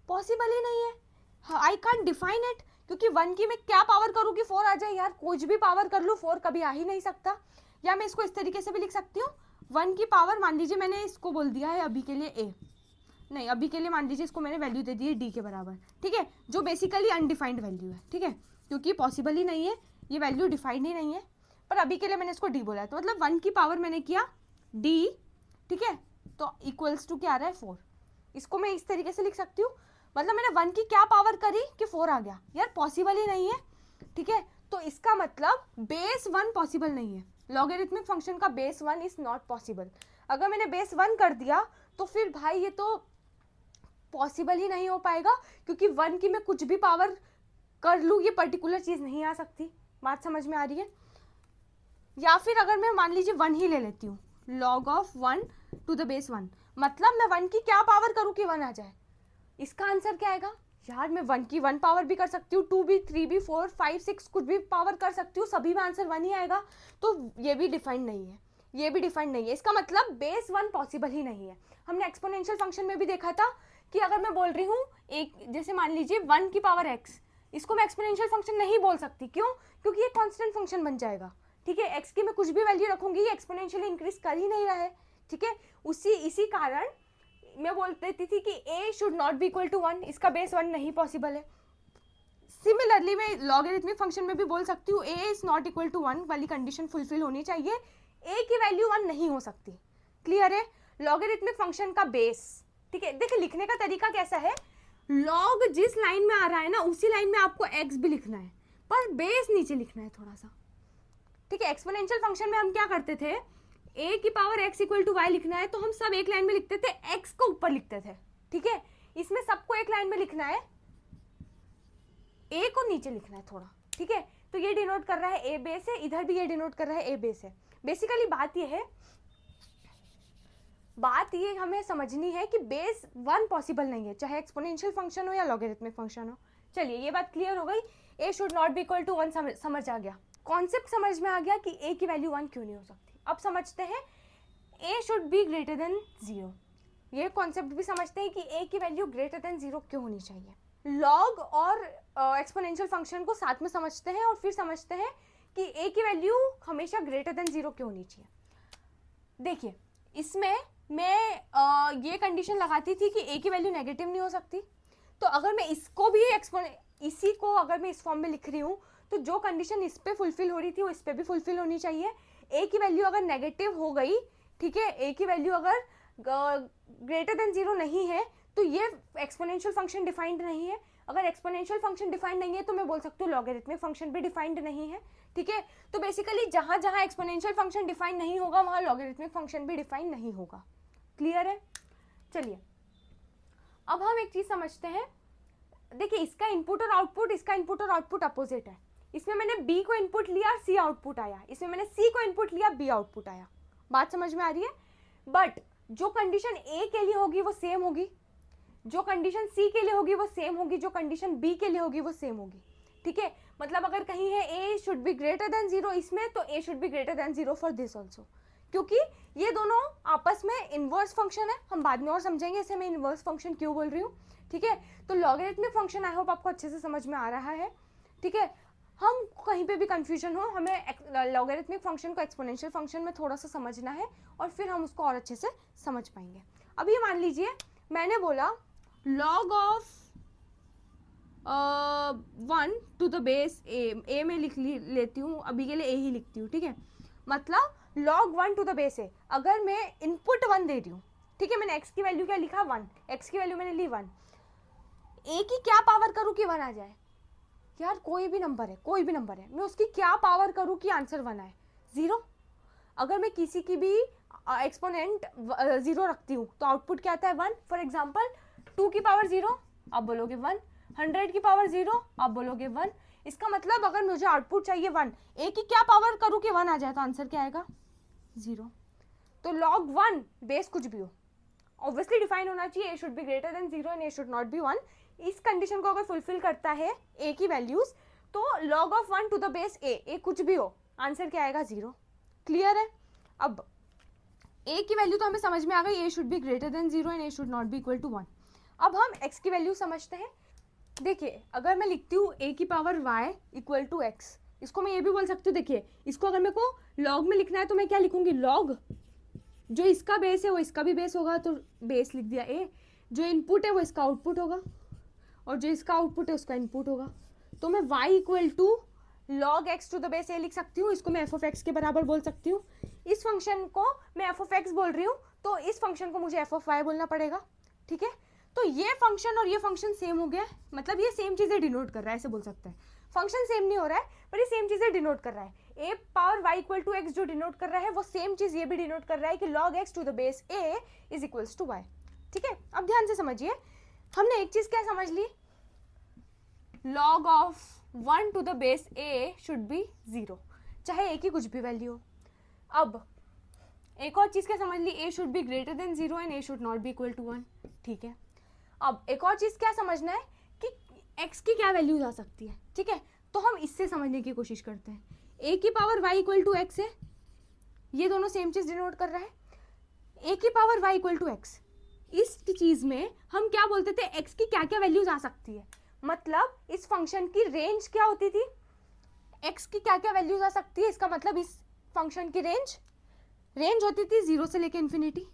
पॉसिबल ही नहीं है। आई कांट डिफाइन इट, क्योंकि 1 की मैं क्या पावर करूँ कि 4 आ जाए? यार कुछ भी पावर कर लूँ 4 कभी आ ही नहीं सकता। या मैं इसको इस तरीके से भी लिख सकती हूँ, 1 की पावर, मान लीजिए मैंने इसको बोल दिया है अभी के लिए ए, नहीं अभी के लिए मान लीजिए इसको मैंने वैल्यू दे दी है डी के बराबर, ठीक है, जो बेसिकली अनडिफाइंड वैल्यू है, ठीक है, क्योंकि पॉसिबल ही नहीं है, ये वैल्यू डिफाइंड ही नहीं है, पर अभी के लिए मैंने इसको डी बोला है, तो मतलब 1 की पावर मैंने किया डी, ठीक है, तो इक्वल्स टू क्या आ रहा है 4। इसको मैं इस तरीके से लिख सकती हूँ, मतलब मैंने 1 की क्या पावर करी कि 4 आ गया? यार पॉसिबल ही नहीं है, ठीक है, तो इसका मतलब बेस 1 पॉसिबल नहीं है, लॉगरिथमिक फंक्शन का बेस 1 इज नॉट पॉसिबल। अगर मैंने बेस 1 कर दिया तो फिर भाई ये तो पॉसिबल ही नहीं हो पाएगा, क्योंकि 1 की मैं कुछ भी पावर कर लूँ ये पर्टिकुलर चीज़ नहीं आ सकती। बात समझ में आ रही है? या फिर अगर मैं मान लीजिए 1 ही ले लेती हूँ, log of 1 to the base 1, मतलब मैं 1 की क्या पावर करूँ कि 1 आ जाए? इसका आंसर क्या आएगा? यार मैं 1 की 1 पावर भी कर सकती हूँ, 2 भी, 3 भी, 4, 5, 6 कुछ भी पावर कर सकती हूँ, सभी में आंसर 1 ही आएगा, तो ये भी डिफाइंड नहीं है, ये भी डिफाइंड नहीं है। इसका मतलब बेस 1 पॉसिबल ही नहीं है। हमने एक्सपोनेंशियल फंक्शन में भी देखा था कि अगर मैं बोल रही हूँ एक, जैसे मान लीजिए 1 की पावर x, इसको मैं एक्सपोनेंशियल फंक्शन नहीं बोल सकती। क्यों? क्योंकि ये कांस्टेंट फंक्शन बन जाएगा, ठीक है, x की मैं कुछ भी वैल्यू रखूंगी ये एक्सपोनेंशियली इंक्रीज कर ही नहीं रहा है, ठीक है, इसी कारण मैं बोल देती थी कि a should not be equal to 1, इसका बेस 1 नहीं पॉसिबल है। सिमिलरली मैं लॉगरिथमिक फंक्शन में भी बोल सकती हूँ a is not equal to 1 वाली कंडीशन फुलफिल होनी चाहिए, a की वैल्यू 1 नहीं हो सकती। क्लियर है? लॉगरिथमिक फंक्शन का बेस, ठीक है, देखिए लिखने का तरीका कैसा है, लॉग जिस लाइन में आ रहा है ना उसी लाइन में आपको x भी लिखना है, पर बेस नीचे लिखना है थोड़ा सा, ठीक है। एक्सपोनेंशियल फंक्शन में हम क्या करते थे, a की power x equal to y लिखना है तो हम सब एक लाइन में लिखते थे, x को ऊपर लिखते थे, ठीक है, इसमें सबको एक लाइन में लिखना है, a को नीचे लिखना है थोड़ा, ठीक है, तो ये डिनोट कर रहा है a बेस है, इधर भी ये डिनोट कर रहा है a बेस है। बेसिकली बात ये हमें समझनी है कि बेस 1 पॉसिबल नहीं है, चाहे एक्सपोनेंशियल फंक्शन हो या लॉगरिथमिक फंक्शन हो। चलिए ये बात क्लियर हो गई, a should not be equal to 1 समझ आ गया, कॉन्सेप्ट समझ में आ गया कि a की वैल्यू 1 क्यों नहीं हो सकती। अब समझते हैं a should be greater than 0, ये कॉन्सेप्ट भी समझते हैं कि a की वैल्यू ग्रेटर देन 0 क्यों होनी चाहिए। लॉग और एक्सपोनेंशियल फंक्शन को साथ में समझते हैं और फिर समझते हैं कि a की वैल्यू हमेशा ग्रेटर देन 0 क्यों होनी चाहिए। देखिए इसमें मैं ये कंडीशन लगाती थी कि a की वैल्यू नेगेटिव नहीं हो सकती, तो अगर मैं इसको भी इसी को अगर मैं इस फॉर्म में लिख रही हूँ तो जो कंडीशन इस पे फुलफिल हो रही थी वो इस पे भी फुलफिल होनी चाहिए। a की वैल्यू अगर नेगेटिव हो गई, ठीक है, a की वैल्यू अगर ग्रेटर देन 0 नहीं है तो ये एक्सपोनेंशियल फंक्शन डिफाइंड नहीं है। अगर एक्सपोनेंशियल फंक्शन डिफाइंड नहीं है तो मैं बोल सकती हूँ लॉगरिथमिक फंक्शन भी डिफाइंड नहीं है, ठीक है। तो बेसिकली जहाँ जहाँ एक्सपोनेंशियल फंक्शन डिफाइंड नहीं होगा वहाँ लॉगरिथमिक फंक्शन भी डिफाइंड नहीं होगा। क्लियर है? चलिए अब हम एक चीज समझते हैं, देखिए इसका इनपुट और आउटपुट अपोजिट है। इसमें मैंने b को इनपुट लिया, c आउटपुट आया, इसमें मैंने c को इनपुट लिया, b आउटपुट आया। बात समझ में आ रही है? बट जो कंडीशन a के लिए होगी वो सेम होगी, जो कंडीशन c के लिए होगी वो सेम होगी, जो कंडीशन b के लिए होगी वो सेम होगी, ठीक है। मतलब अगर कहीं है a should be greater than 0 इसमें, तो a should be greater than 0 for this also, क्योंकि ये दोनों आपस में इनवर्स फंक्शन है। हम बाद में और समझेंगे इसे मैं इनवर्स फंक्शन क्यों बोल रही हूँ, ठीक है। तो लॉगरिथमिक फंक्शन आई होप आपको अच्छे से समझ में आ रहा है, ठीक है। हम कहीं पे भी कंफ्यूजन हो, हमें लॉगरिथमिक फंक्शन को एक्सपोनेंशियल फंक्शन में थोड़ा सा समझना है और फिर हम उसको और अच्छे से समझ पाएंगे। अब ये मान लीजिए मैंने बोला log of 1 to the base a में लिख लेती हूँ, अभी के लिए a ही लिखती हूँ, ठीक है। मतलब log 1 टू द बेस है, अगर मैं इनपुट 1 दे रही हूँ, ठीक है, मैंने x की वैल्यू क्या लिखा 1, x की वैल्यू मैंने ली 1, a की क्या पावर करूँ कि 1 आ जाए? यार कोई भी नंबर है, मैं उसकी क्या पावर करूँ कि आंसर 1 आए? 0। अगर मैं किसी की भी एक्सपोनेंट 0 रखती हूँ तो आउटपुट क्या आता है 1. फॉर एग्जाम्पल 2 की पावर 0 आप बोलोगे 1, 100 की पावर 0 आप बोलोगे 1. इसका मतलब अगर मुझे आउटपुट चाहिए 1, ए की क्या पावर करूँ कि 1 आ जाए तो आंसर क्या आएगा 0. तो log 1 बेस कुछ भी हो ऑब्वियसली डिफाइन होना चाहिए a should be greater than 0 and a should not be 1. इस कंडीशन को अगर फुलफिल करता है ए की वैल्यूज तो log of 1 to the base a कुछ भी हो आंसर क्या आएगा 0. क्लियर है. अब ए की वैल्यू तो हमें समझ में आ गई, a should be greater than 0 and a should not be equal to 1. अब हम एक्स की वैल्यू समझते हैं. देखिए अगर मैं लिखती हूँ ए की power y equal to x, इसको मैं ये भी बोल सकती हूँ. देखिए इसको अगर मेरे को लॉग में लिखना है तो मैं क्या लिखूंगी लॉग जो इसका बेस है वो इसका भी बेस होगा तो बेस लिख दिया ए, जो इनपुट है वो इसका आउटपुट होगा और जो इसका आउटपुट है उसका इनपुट होगा. तो मैं y equal to log x to the base a लिख सकती हूँ. इसको मैं एफ ऑफ एक्स के बराबर बोल सकती हूँ. इस फंक्शन को मैं एफ ऑफ एक्स बोल रही हूँ तो इस फंक्शन को मुझे एफ ऑफ वाई बोलना पड़ेगा. ठीक है. तो ये फंक्शन और ये फंक्शन सेम हो गया, मतलब ये सेम चीज़ें डिनोट कर रहा है, ऐसे बोल सकते हैं. फंक्शन सेम नहीं हो रहा है पर ये सेम चीज़ें डिनोट कर रहा है. A power y equal to x जो डिनोट कर रहा है वो सेम चीज़ ये भी डिनोट कर रहा है कि log x to the base a is equals to y. ठीक है. अब ध्यान से समझिए, हमने एक चीज़ क्या समझ ली, log of 1 to the base a should be 0, चाहे ए की कुछ भी वैल्यू हो. अब एक और चीज़ क्या समझ ली, a should be greater than 0 and a should not be equal to 1. ठीक है. अब एक और चीज़ क्या समझना है कि x की क्या वैल्यूज आ सकती है. ठीक है. तो हम इससे समझने की कोशिश करते हैं. a की power y equal to x है, ये दोनों सेम चीज़ डिनोट कर रहा है. a की power y equal to x, इस चीज़ में हम क्या बोलते थे x की क्या क्या वैल्यूज आ सकती है, मतलब इस फंक्शन की रेंज क्या होती थी, x की क्या क्या वैल्यूज आ सकती है. इसका मतलब इस फंक्शन की रेंज होती थी 0 से लेके इन्फिनिटी.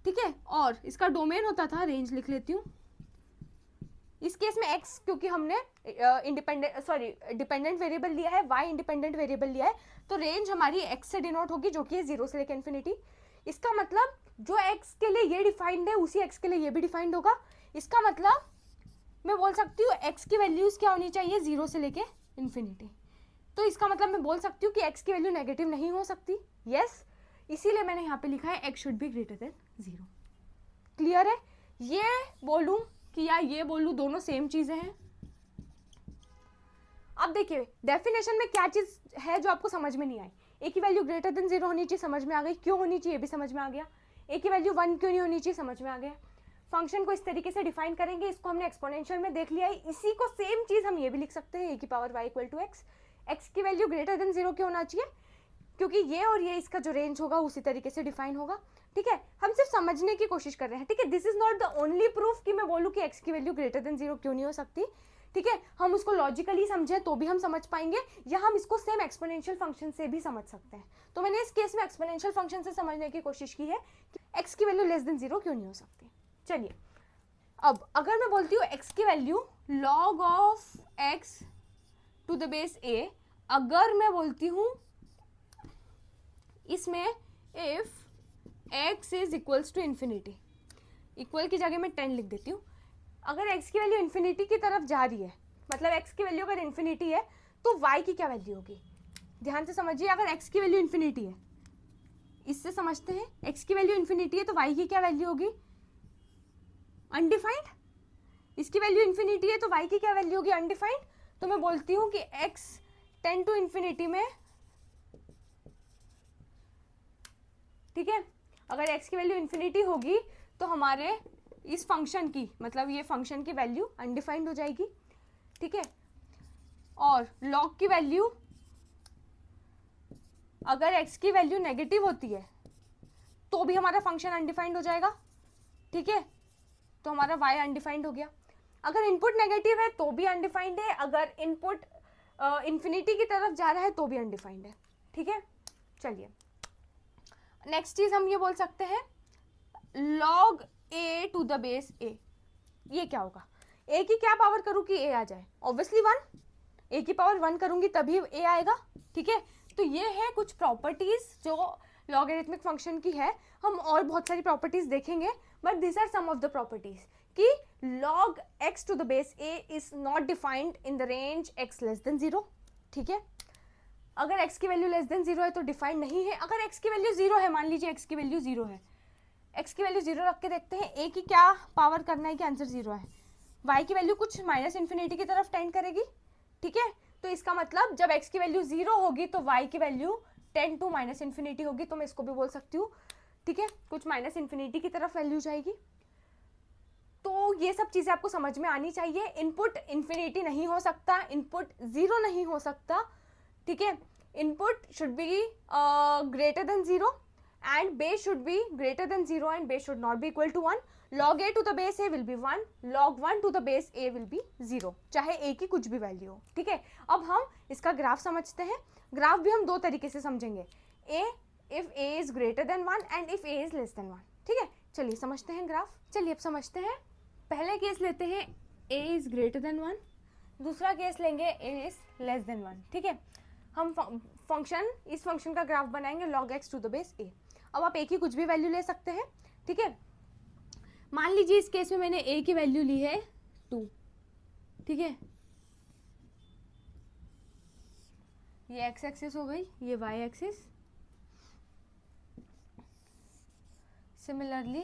ठीक है. और इसका डोमेन होता था, रेंज लिख लेती हूँ. इस केस में x क्योंकि हमने डिपेंडेंट वेरिएबल लिया है, y इंडिपेंडेंट वेरिएबल लिया है, तो रेंज हमारी x से डिनोट होगी जो कि है 0 से लेकर इन्फिनिटी. इसका मतलब जो x के लिए ये डिफाइंड है उसी x के लिए ये भी डिफाइंड होगा. इसका मतलब मैं बोल सकती हूँ x की वैल्यूज क्या होनी चाहिए 0 से लेके इन्फिनिटी. तो इसका मतलब मैं बोल सकती हूँ कि x की वैल्यू नेगेटिव नहीं हो सकती. यस. इसीलिए मैंने यहाँ पे लिखा है x should be greater than 0. Clear है. ये बोलूँ कि या ये बोलूँ दोनों सेम चीज़ें हैं. अब देखिए डेफिनेशन में क्या चीज़ है जो आपको समझ में नहीं आई. ए की वैल्यू ग्रेटर देन 0 होनी चाहिए, समझ में आ गई. क्यों होनी चाहिए भी समझ में आ गया. ए की वैल्यू 1 क्यों नहीं होनी चाहिए, समझ में आ गया. फंक्शन को इस तरीके से डिफाइन करेंगे, इसको हमने एक्सपोनेंशियल में देख लिया है. इसी को सेम चीज़ हम ये भी लिख सकते हैं, ए की power y equal to x. X की वैल्यू ग्रेटर देन 0 क्यों होना चाहिए, क्योंकि ये और ये इसका जो रेंज होगा उसी तरीके से डिफाइन होगा. ठीक है. हम सिर्फ समझने की कोशिश कर रहे हैं. ठीक है. This is not the only proof कि मैं बोलूँ कि एक्स की वैल्यू ग्रेटर देन 0 क्यों नहीं हो सकती. ठीक है. हम उसको लॉजिकली समझें तो भी हम समझ पाएंगे, या हम इसको सेम एक्सपोनेंशियल फंक्शन से भी समझ सकते हैं. तो मैंने इस केस में एक्सपोनेंशियल फंक्शन से समझने की कोशिश की है कि एक्स की वैल्यू लेस देन 0 क्यों नहीं हो सकती. चलिए अब अगर मैं बोलती हूँ एक्स की value log of x to the base a, अगर मैं बोलती हूँ इसमें if x is equals to infinity, equal की जगह मैं 10 लिख देती हूँ. अगर x की वैल्यू इन्फिनिटी की तरफ जा रही है, मतलब x की वैल्यू अगर इन्फिनिटी है तो y की क्या वैल्यू होगी. ध्यान से समझिए. अगर x की वैल्यू इन्फिनिटी है, इससे समझते हैं, x की वैल्यू इन्फिनिटी है तो y की क्या वैल्यू होगी अनडिफाइंड. इसकी वैल्यू इन्फिनिटी है तो y की क्या वैल्यू होगी अनडिफाइंड. तो मैं बोलती हूँ कि x टेंड टू इन्फिनिटी में, ठीक है, अगर x की वैल्यू इन्फिनिटी होगी तो हमारे इस फंक्शन की, मतलब ये फंक्शन की वैल्यू अनडिफाइंड हो जाएगी. ठीक है. और लॉग की वैल्यू, अगर x की वैल्यू नेगेटिव होती है तो भी हमारा फंक्शन अनडिफाइंड हो जाएगा. ठीक है. तो हमारा y अनडिफाइंड हो गया. अगर इनपुट नेगेटिव है तो भी अनडिफाइंड है, अगर इनपुट इन्फिनिटी की तरफ जा रहा है तो भी अनडिफाइंड है. ठीक है. चलिए नेक्स्ट चीज हम ये बोल सकते हैं log a to the base a. ये क्या होगा, a की क्या पावर करूँ कि a आ जाए, ऑब्वियसली 1. a की पावर 1 करूँगी तभी a आएगा. ठीक है. तो ये है कुछ प्रॉपर्टीज जो लॉगरिथमिक फंक्शन की है. हम और बहुत सारी प्रॉपर्टीज देखेंगे, but this are some of the properties कि log x to the base a is not defined in the range x less than 0. ठीक है. अगर x की वैल्यू लेस देन 0 है तो डिफाइंड नहीं है। अगर x की वैल्यू 0 है, मान लीजिए x की वैल्यू 0 है, x की वैल्यू 0 रख के देखते हैं a की क्या पावर करना है कि आंसर 0 है। y की वैल्यू कुछ माइनस इन्फिनिटी की तरफ टेंड करेगी, ठीक है। तो इसका मतलब जब x की वैल्यू 0 होगी तो y की value tend to minus infinity होगी। तो मैं इसको भी बोल सकती हूँ, ठीक है, कुछ माइनस इन्फिनिटी की तरफ वैल्यू जाएगी। तो ये सब चीज़ें आपको समझ में आनी चाहिए। इनपुट इन्फिनिटी नहीं हो सकता, इनपुट 0 नहीं हो सकता, ठीक है। Input should be greater than 0 and base should be greater than 0 and base should not be equal to 1। log a to the base a will be 1, log 1 to the base a will be 0, चाहे a की कुछ भी value हो, ठीक है। अब हम इसका ग्राफ समझते हैं। ग्राफ भी हम दो तरीके से समझेंगे, a if a is greater than 1 and if a is less than 1, ठीक है। चलिए समझते हैं ग्राफ। चलिए अब समझते हैं। पहले केस लेते हैं a is greater than 1, दूसरा केस लेंगे a is less than 1, ठीक है। हम फंक्शन, इस फंक्शन का ग्राफ बनाएंगे log x to the base a। अब आप a की कुछ भी वैल्यू ले सकते हैं, ठीक है। मान लीजिए इस केस में मैंने a की वैल्यू ली है 2, ठीक है। ये x एक्सिस हो गई, ये y एक्सिस, सिमिलरली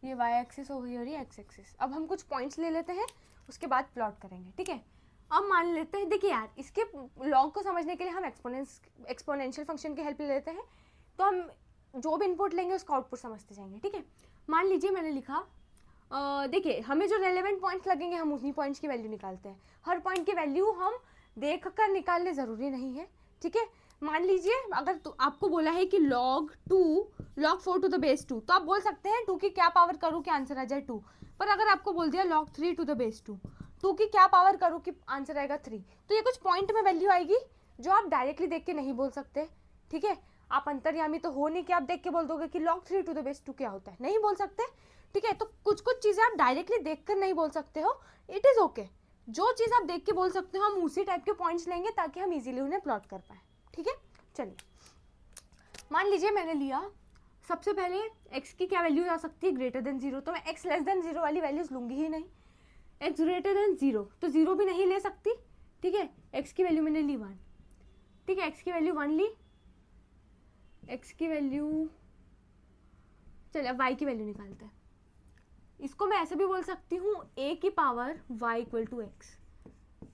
ये y एक्सिस हो गई और ये x एक्सिस। अब हम कुछ पॉइंट्स ले लेते हैं, उसके बाद प्लॉट करेंगे, ठीक है। अब मान लेते हैं, देखिए यार, इसके लॉग को समझने के लिए हम एक्सपोनेंशियल फंक्शन की हेल्प ले लेते हैं। तो हम जो भी इनपुट लेंगे उसका आउटपुट समझते जाएंगे, ठीक है। मान लीजिए मैंने लिखा, देखिए हमें जो रेलेवेंट पॉइंट्स लगेंगे हम उन्हीं पॉइंट्स की वैल्यू निकालते हैं। हर पॉइंट की वैल्यू हम देख कर निकालने ज़रूरी नहीं है, ठीक है। मान लीजिए अगर आपको बोला है कि log 4 to the base 2, तो आप बोल सकते हैं 2 की क्या पावर करूँ कि आंसर आ जाए 2। पर अगर आपको बोल दिया log 3 to the base 2, 2 की क्या पावर करूँ कि आंसर आएगा 3, तो ये कुछ पॉइंट में वैल्यू आएगी जो आप डायरेक्टली देख के नहीं बोल सकते, ठीक है। आप अंतर्यामी तो हो नहीं कि आप देख के बोल दोगे कि log 3 to the base 2 क्या होता है, नहीं बोल सकते, ठीक है। तो कुछ कुछ चीज़ें आप डायरेक्टली देख कर नहीं बोल सकते हो, इट इज़ ओके। जो चीज़ आप देख के बोल सकते हो हम उसी टाइप के पॉइंट्स लेंगे ताकि हम इजीली उन्हें प्लॉट कर पाए, ठीक है। चलिए मान लीजिए मैंने लिया, सबसे पहले x की क्या वैल्यू आ सकती है, ग्रेटर देन 0, तो मैं x लेस देन 0 वाली वैल्यूज लूँगी ही नहीं। x ग्रेटर देन 0 तो 0 भी नहीं ले सकती, ठीक है। x की वैल्यू मैंने ली 1, ठीक है, x की वैल्यू 1 ली, x की वैल्यू, चलिए अब y की वैल्यू निकालते हैं। इसको मैं ऐसे भी बोल सकती हूँ a की power y equal to x।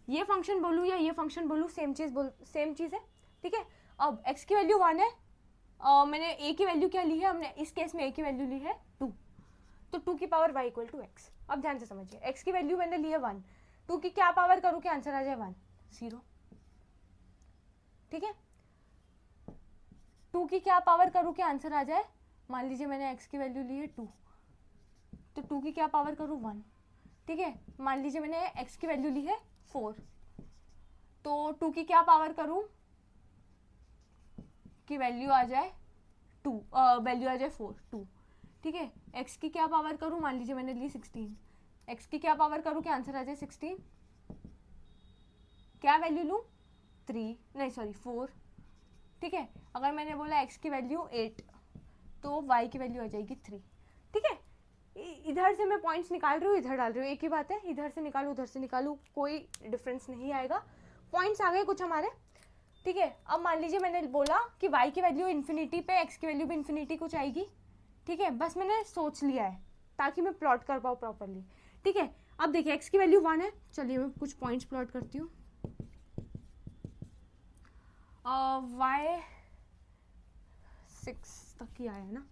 ये फंक्शन बोलूँ या ये फंक्शन बोलूँ, सेम चीज़ है, ठीक है। अब x की वैल्यू 1 है, मैंने a की वैल्यू क्या ली है, हमने इस केस में a की वैल्यू ली है 2, तो 2 की power y equal to x। अब ध्यान से समझिए, x की वैल्यू मैंने ली है 1, 2 की क्या पावर करूँ कि आंसर आ जाए 1, 0, ठीक है। 2 की क्या पावर करूँ कि आंसर आ जाए, मान लीजिए मैंने x की वैल्यू ली है 2, तो 2 की क्या पावर करूँ 1, ठीक है। मान लीजिए मैंने x की वैल्यू ली है 4, तो 2 की क्या पावर करूँ की वैल्यू आ जाए 2, वैल्यू आ जाए 4, 2, ठीक है। x की क्या पावर करूँ, मान लीजिए मैंने ली 16, x की क्या पावर करूँ कि आंसर आ जाए 16, क्या वैल्यू लूँ 3, नहीं सॉरी 4, ठीक है। अगर मैंने बोला x की वैल्यू 8 तो y की वैल्यू आ जाएगी 3, ठीक है। इधर से मैं पॉइंट्स निकाल रही हूँ, इधर डाल रही हूँ, एक ही बात है, इधर से निकालूँ उधर से निकालूँ कोई डिफरेंस नहीं आएगा, पॉइंट्स आ गए कुछ हमारे, ठीक है। अब मान लीजिए मैंने बोला कि y की वैल्यू इन्फिनिटी पे, x की वैल्यू भी इन्फिनिटी कुछ आएगी, ठीक है। बस मैंने सोच लिया है ताकि मैं प्लॉट कर पाऊँ प्रॉपरली, ठीक है। अब देखिए x की वैल्यू 1 है, चलिए मैं कुछ पॉइंट्स प्लॉट करती हूँ। y 6 तक ही आया ना,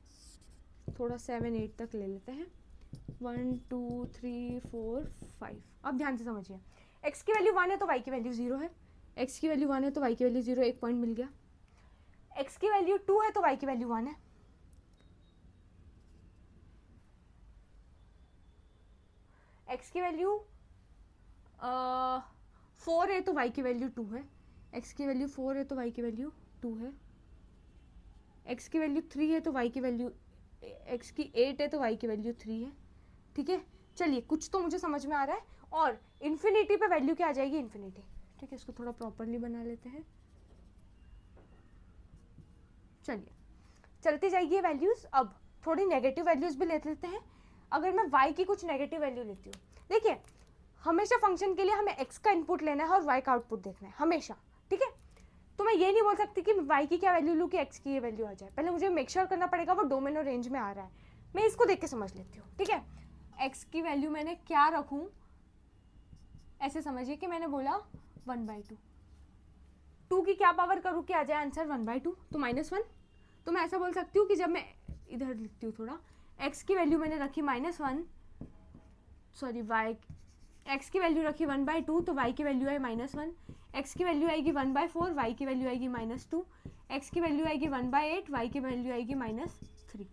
थोड़ा 7 8 तक ले लेते हैं, 1 2 3 4 5। अब ध्यान से समझिए, x की वैल्यू 1 है तो y की वैल्यू 0 है, x की वैल्यू 1 है तो y की वैल्यू 0, एक पॉइंट मिल गया। x की वैल्यू 2 है तो y की वैल्यू 1 है, x की वैल्यू 4 है तो y की वैल्यू 2 है, x की वैल्यू 4 है तो y की वैल्यू 2 है, x की वैल्यू 3 है तो y की वैल्यू, x की 8 है तो y की वैल्यू 3 है, ठीक है। चलिए कुछ तो मुझे समझ में आ रहा है। और इन्फिनिटी पे वैल्यू क्या आ जाएगी, इन्फिनिटी, ठीक है। इसको थोड़ा प्रॉपरली बना लेते हैं, चलिए चलती जाएगी वैल्यूज। अब थोड़ी नेगेटिव वैल्यूज भी ले लेते हैं। अगर मैं y की कुछ नेगेटिव वैल्यू लेती हूँ, देखिए हमेशा फंक्शन के लिए हमें x का इनपुट लेना है और y का आउटपुट देखना है हमेशा, ठीक है। तो मैं ये नहीं बोल सकती कि y की क्या वैल्यू लूँ कि x की ये वैल्यू आ जाए, पहले मुझे मेक श्योर करना पड़ेगा वो डोमेन और रेंज में आ रहा है। मैं इसको देख के समझ लेती हूँ, ठीक है। x की वैल्यू मैंने क्या रखूँ, ऐसे समझिए कि मैंने बोला 1/2, 2 की क्या पावर करूँ कि आ जाए आंसर 1/2, तो -1। तो मैं ऐसा बोल सकती हूँ कि जब मैं इधर लिखती हूँ थोड़ा, x की वैल्यू मैंने रखी -1, सॉरी y, x की वैल्यू रखी 1/2, तो y की वैल्यू है -1, x की वैल्यू आएगी 1/4, y की वैल्यू आएगी -2, x की वैल्यू आएगी 1/8, y की वैल्यू आएगी -3,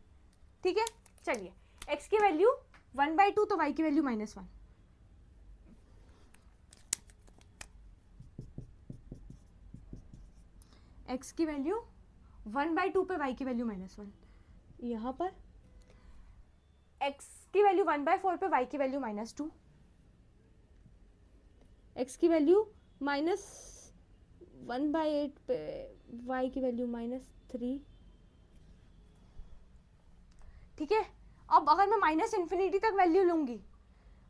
ठीक है। चलिए x की वैल्यू 1/2 तो y की वैल्यू -1, x की वैल्यू 1/2 पे y की वैल्यू -1, यहाँ पर x की वैल्यू 1/4 पे y की वैल्यू -2, x की वैल्यू -1/8 पे y की वैल्यू -3, ठीक है। अब अगर मैं -∞ तक वैल्यू लूंगी,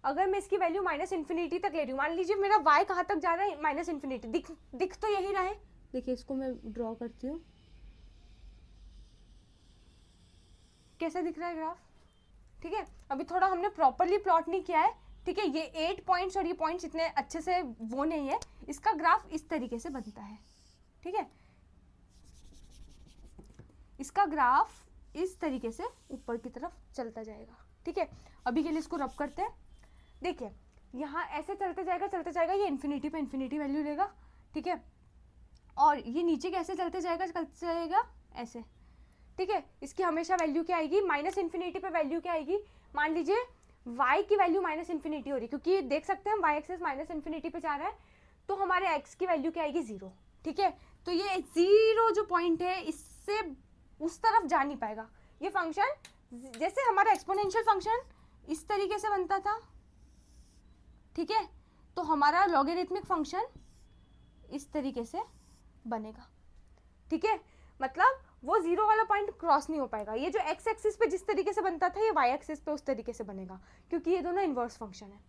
अगर मैं इसकी वैल्यू -∞ तक ले रही हूँ, मान लीजिए मेरा y कहाँ तक जा रहा है, -∞, दिख तो यही रहा है। देखिए इसको मैं ड्रॉ करती हूँ, कैसा दिख रहा है ग्राफ, ठीक है। अभी थोड़ा हमने प्रॉपरली प्लॉट नहीं किया है, ठीक है। ये 8 पॉइंट्स और ये पॉइंट्स इतने अच्छे से वो नहीं है, इसका ग्राफ इस तरीके से बनता है, ठीक है। इसका ग्राफ इस तरीके से ऊपर की तरफ चलता जाएगा, ठीक है। अभी के लिए इसको रब करते हैं। देखिए यहाँ ऐसे चलते जाएगा, ये इन्फिनिटी पे इन्फिनिटी वैल्यू लेगा, ठीक है। और ये नीचे कैसे चलते जाएगा ऐसे, ठीक है। इसकी हमेशा वैल्यू क्या आएगी, -∞ पे वैल्यू क्या आएगी, मान लीजिए y की वैल्यू -∞ हो रही, क्योंकि देख सकते हैं y एक्सिस -∞ पे जा रहा है, तो हमारे x की वैल्यू क्या आएगी 0, ठीक है। तो ये 0 जो पॉइंट है इससे उस तरफ जा नहीं पाएगा। ये फंक्शन जैसे हमारा एक्सपोनेंशियल फंक्शन इस तरीके से बनता था, ठीक है, तो हमारा लॉगरिथमिक फंक्शन इस तरीके से बनेगा, ठीक है। मतलब वो 0 वाला पॉइंट क्रॉस नहीं हो पाएगा। ये जो x एक्सिस पे जिस तरीके से बनता था, ये y एक्सिस पे उस तरीके से बनेगा, क्योंकि ये दोनों इन्वर्स फंक्शन है,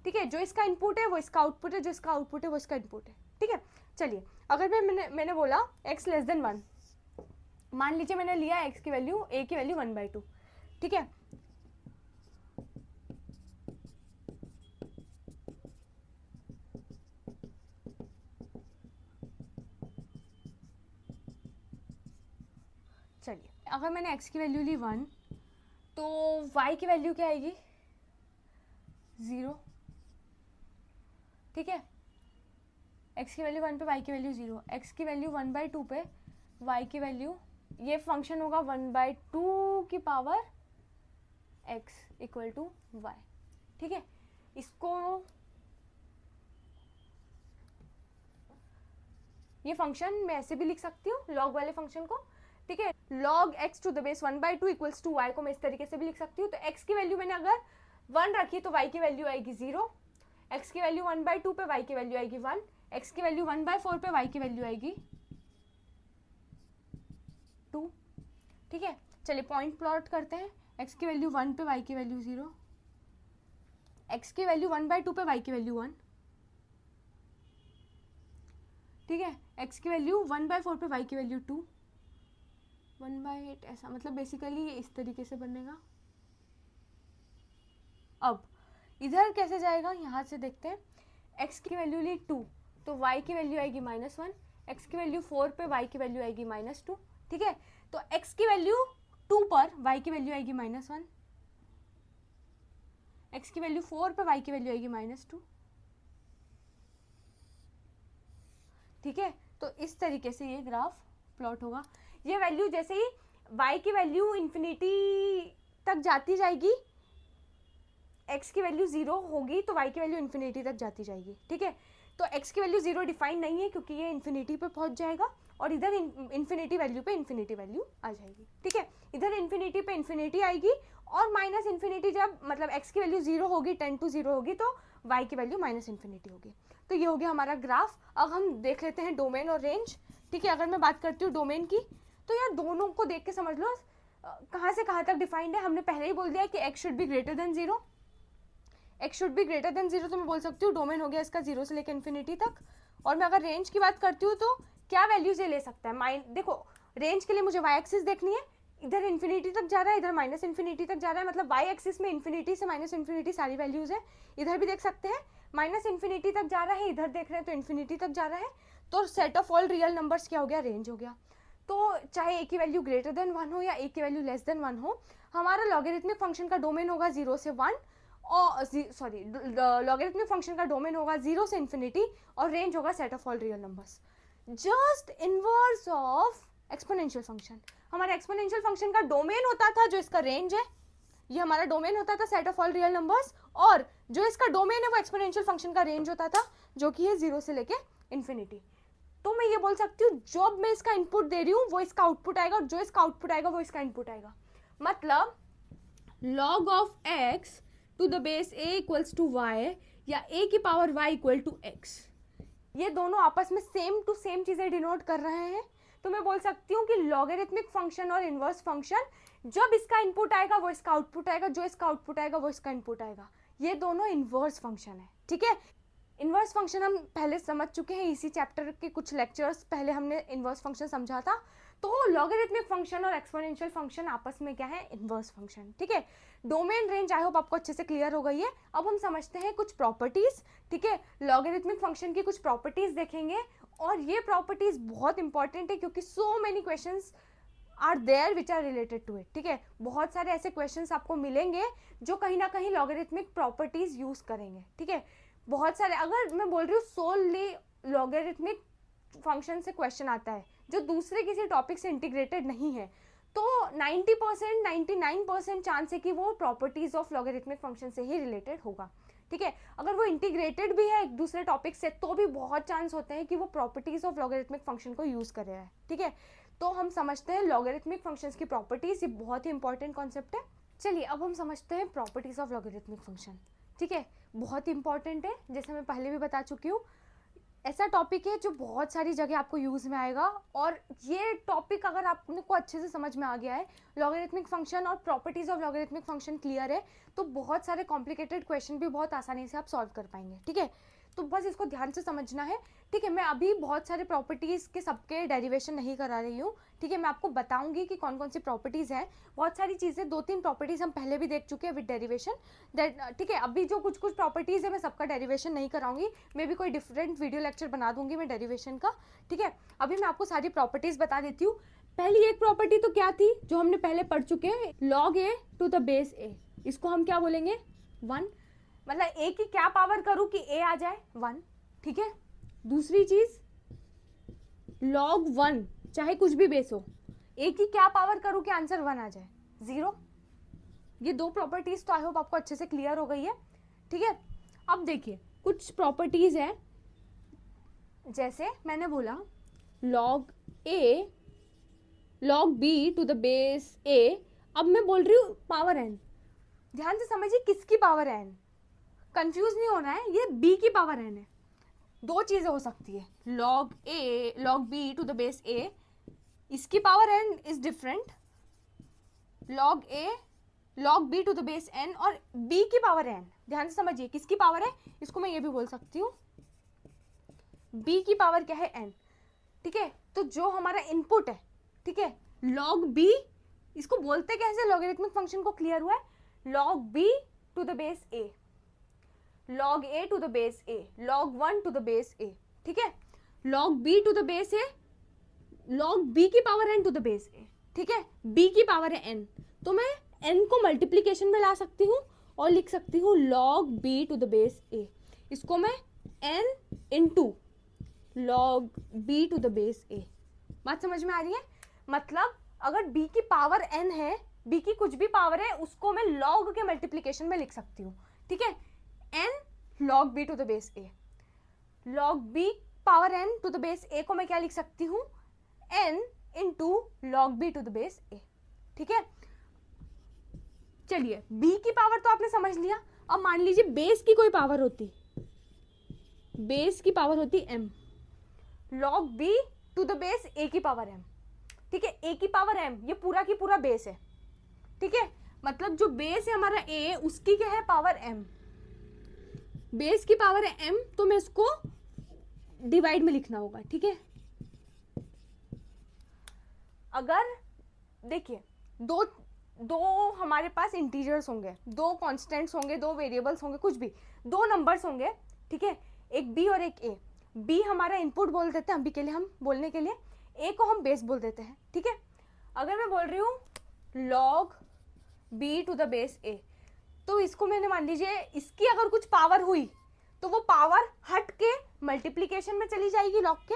ठीक है। जो इसका इनपुट है वो इसका आउटपुट है, जो इसका आउटपुट है वो इसका इनपुट है, ठीक है। चलिए अगर मैंने बोला x < 1, मान लीजिए मैंने लिया x की वैल्यू, a की वैल्यू 1/2, ठीक है। चलिए अगर मैंने x की वैल्यू ली 1, तो y की वैल्यू क्या आएगी 0, ठीक है। x की वैल्यू 1 पे y की वैल्यू 0, x की वैल्यू 1/2 पे y की वैल्यू, ये फंक्शन होगा 1/2 की power x equal to y, ठीक है। इसको ये फंक्शन मैं ऐसे भी लिख सकती हूँ, लॉग वाले फंक्शन को, ठीक है। log x to the base 1/2 equals to y को मैं इस तरीके से भी लिख सकती हूँ। तो x की वैल्यू मैंने अगर 1 रखी तो y की वैल्यू आएगी 0, x की वैल्यू 1/2 पे y की वैल्यू आएगी 1, x की वैल्यू 1/4 पे y की वैल्यू आएगी 2, ठीक है। चलिए पॉइंट प्लॉट करते हैं। x की वैल्यू 1 पे y की वैल्यू 0, x की वैल्यू 1/2 पे y की वैल्यू 1, ठीक है। x की वैल्यू 1/4 पे y की वैल्यू 2, 1/8, ऐसा मतलब बेसिकली ये इस तरीके से बनेगा। अब इधर कैसे जाएगा, यहाँ से देखते हैं। x की वैल्यू ली 2, तो y की वैल्यू आएगी -1, x की वैल्यू 4 पे y की वैल्यू आएगी -2, ठीक है। तो x की वैल्यू 2 पर y की वैल्यू आएगी -1, x की वैल्यू 4 पे y की वैल्यू आएगी -2, ठीक है। तो इस तरीके से ये ग्राफ प्लॉट होगा। ये वैल्यू जैसे ही y की वैल्यू इन्फिनिटी तक जाती जाएगी, x की वैल्यू 0 होगी तो y की वैल्यू इन्फिनिटी तक जाती जाएगी, ठीक है। तो x की वैल्यू 0 डिफाइन नहीं है, क्योंकि ये इन्फिनिटी पे पहुंच जाएगा और इधर इन्फिनिटी वैल्यू पे इन्फिनिटी वैल्यू आ जाएगी, ठीक है। इधर इन्फिनिटी पे इन्फिनिटी आएगी और माइनस इन्फिनिटी, जब मतलब x की वैल्यू 0 होगी, 10 to 0 होगी, तो y की वैल्यू -∞ होगी। तो ये हो गया हमारा ग्राफ। अब हम देख लेते हैं डोमेन और रेंज, ठीक है। अगर मैं बात करती हूँ डोमेन की, तो यार दोनों को देख के समझ लो कहाँ से कहाँ तक डिफाइंड है। हमने पहले ही बोल दिया कि x should be greater than 0, x should be greater than 0, तो मैं बोल सकती हूँ डोमेन हो गया इसका 0 से लेकर इन्फिनिटी तक। और मैं अगर रेंज की बात करती हूँ तो क्या वैल्यूज ये ले सकता है? देखो रेंज के लिए मुझे वाई एक्सिस देखनी है, इधर इन्फिनिटी तक जा रहा है, इधर माइनस इन्फिनिटी तक जा रहा है, मतलब वाई एक्सिस में इन्फिनिटी से माइनस इन्फिनिटी सारी वैल्यूज है। इधर भी देख सकते हैं माइनस इन्फिनिटी तक जा रहा है, इधर देख रहे हैं तो इन्फिनिटी तक जा रहा है। तो set of all real numbers क्या हो गया? रेंज हो गया। तो चाहे ए की वैल्यू ग्रेटर देन 1 हो या ए की वैल्यू लेस देन 1 हो, हमारा लॉगरिथमिक फंक्शन का डोमेन होगा 0 से 1, और सॉरी लॉगरिथमिक फंक्शन का डोमेन होगा 0 से इन्फिनिटी, और रेंज होगा set of all real numbers, just inverse of exponential function. हमारे एक्सपोनेंशियल फंक्शन का डोमेन होता था जो इसका रेंज है, ये हमारा डोमेन होता था set of all real numbers, और जो इसका डोमेन है वो एक्सपोनेंशियल फंक्शन का रेंज होता था जो कि है 0 से लेके इन्फिनिटी। तो मैं ये बोल सकती हूँ जब मैं इसका इनपुट दे रही हूँ वो इसका आउटपुट आएगा, और जो इसका आउटपुट आएगा वो इसका इनपुट आएगा। मतलब log of x to the base a equals to y या a की power y equal to x, ये दोनों आपस में सेम टू सेम चीजें डिनोट कर रहे हैं। तो मैं बोल सकती हूँ कि लॉगरिथमिक फंक्शन और इनवर्स फंक्शन, जब इसका इनपुट आएगा वो इसका आउटपुट आएगा, जो इसका आउटपुट आएगा वो इसका इनपुट आएगा। ये दोनों इनवर्स फंक्शन है, ठीक है। इनवर्स फंक्शन हम पहले समझ चुके हैं, इसी चैप्टर के कुछ लेक्चर्स पहले हमने इनवर्स फंक्शन समझा था। तो लॉगरिथमिक फंक्शन और एक्सपोनेंशियल फंक्शन आपस में क्या है? इनवर्स फंक्शन, ठीक है। डोमेन रेंज आई होप आपको अच्छे से क्लियर हो गई है। अब हम समझते हैं कुछ प्रॉपर्टीज, ठीक है। लॉगरिथमिक फंक्शन की कुछ प्रॉपर्टीज देखेंगे, और ये प्रॉपर्टीज बहुत इंपॉर्टेंट है क्योंकि so many questions are there which are related to it, ठीक है। बहुत सारे ऐसे क्वेश्चंस आपको मिलेंगे जो कहीं ना कहीं लॉगरिथमिक प्रॉपर्टीज यूज करेंगे, ठीक है। बहुत सारे, अगर मैं बोल रही हूँ सोलली लॉगरिथमिक फंक्शन से क्वेश्चन आता है जो दूसरे किसी टॉपिक से इंटीग्रेटेड नहीं है, तो 90% 99% चांस है कि वो प्रॉपर्टीज ऑफ लॉगरिथमिक फंक्शन से ही रिलेटेड होगा, ठीक है। अगर वो इंटीग्रेटेड भी है एक दूसरे टॉपिक से तो भी बहुत चांस होते हैं कि वो प्रॉपर्टीज ऑफ लॉगरिथमिक फंक्शन को यूज कर रहा है, ठीक है। तो हम समझते हैं लॉगरिथमिक फंक्शंस की प्रॉपर्टीज, ये बहुत ही इंपॉर्टेंट कॉन्सेप्ट है। चलिए अब हम समझते हैं प्रॉपर्टीज ऑफ लॉगरिथमिक फंक्शन, ठीक है। बहुत इंपॉर्टेंट है, जैसे मैं पहले भी बता चुकी हूँ। ऐसा टॉपिक है जो बहुत सारी जगह आपको यूज़ में आएगा, और ये टॉपिक अगर आपको अच्छे से समझ में आ गया है, लॉगरिथमिक फंक्शन और properties of logarithmic function clear है, तो बहुत सारे कॉम्प्लिकेटेड क्वेश्चन भी बहुत आसानी से आप सॉल्व कर पाएंगे, ठीक है। तो बस इसको ध्यान से समझना है, ठीक है। मैं अभी बहुत सारे प्रॉपर्टीज के सबके डेरिवेशन नहीं करा रही हूँ, ठीक है। मैं आपको बताऊंगी कि कौन कौन सी प्रॉपर्टीज हैं। बहुत सारी चीज़ें, 2-3 प्रॉपर्टीज हम पहले भी देख चुके हैं विद डेरिवेशन, ठीक है। अभी जो कुछ कुछ प्रॉपर्टीज है मैं सबका डेरिवेशन नहीं कराऊंगी, मैं भी कोई डिफरेंट वीडियो लेक्चर बना दूंगी मैं डेरिवेशन का, ठीक है। अभी मैं आपको सारी प्रॉपर्टीज बता देती हूँ। पहली एक प्रॉपर्टी तो क्या थी जो हमने पहले पढ़ चुके हैं, log a to the base a, इसको हम क्या बोलेंगे? 1, मतलब ए की क्या पावर करूं कि ए आ जाए? 1, ठीक है। दूसरी चीज log 1, चाहे कुछ भी बेस हो, ए की क्या पावर करूं कि आंसर 1 आ जाए? 0। ये 2 प्रॉपर्टीज तो आई होप आपको अच्छे से क्लियर हो गई है, ठीक है। अब देखिए कुछ प्रॉपर्टीज है, जैसे मैंने बोला log a log b to the base a, अब मैं बोल रही हूँ पावर n। ध्यान से समझिए किसकी पावर n, कंफ्यूज नहीं होना है, ये b की पावर n है। 2 चीजें हो सकती है, log b to the base a, इसकी power n is different, log b to the base n, और b की पावर n, ध्यान से समझिए किसकी पावर है, इसको मैं ये भी बोल सकती हूँ b की पावर क्या है? n, ठीक है। तो जो हमारा इनपुट है, ठीक है, log b, इसको बोलते कैसे? लॉगरिथमिक फंक्शन को क्लियर हुआ है, log b to the base a, log a to the base a, log 1 to the base a, ठीक है। log b to the base a, log b की power n to the base a, ठीक है। b की power है n, तो मैं n को मल्टीप्लीकेशन में ला सकती हूँ और लिख सकती हूँ log b to the base a, इसको मैं n into log b to the base a। बात समझ में आ रही है? मतलब अगर b की पावर n है, b की कुछ भी पावर है, उसको मैं log के मल्टीप्लीकेशन में लिख सकती हूँ, ठीक है। n log b to the base a, log b power n to the base a को मैं क्या लिख सकती हूँ? n into log b to the base a, ठीक है। चलिए b की पावर तो आपने समझ लिया। अब मान लीजिए बेस की कोई पावर होती, बेस की पावर होती m, log b to the base a की पावर m, ठीक है। a की पावर m, ये पूरा की पूरा बेस है, ठीक है। मतलब जो बेस है हमारा a, उसकी क्या है? पावर m, बेस की पावर है m, तो मैं इसको डिवाइड में लिखना होगा, ठीक है। अगर देखिए दो हमारे पास इंटीजर्स होंगे, दो कॉन्स्टेंट्स होंगे, दो वेरिएबल्स होंगे, कुछ भी दो नंबर्स होंगे, ठीक है, एक बी और एक ए। बी हमारा इनपुट बोल देते हैं अभी के लिए, हम बोलने के लिए, ए को हम बेस बोल देते हैं, ठीक है। अगर मैं बोल रही हूँ log b to the base a, तो इसको मैंने मान लीजिए इसकी अगर कुछ पावर हुई तो वो पावर हट के मल्टीप्लीकेशन में चली जाएगी लॉग के,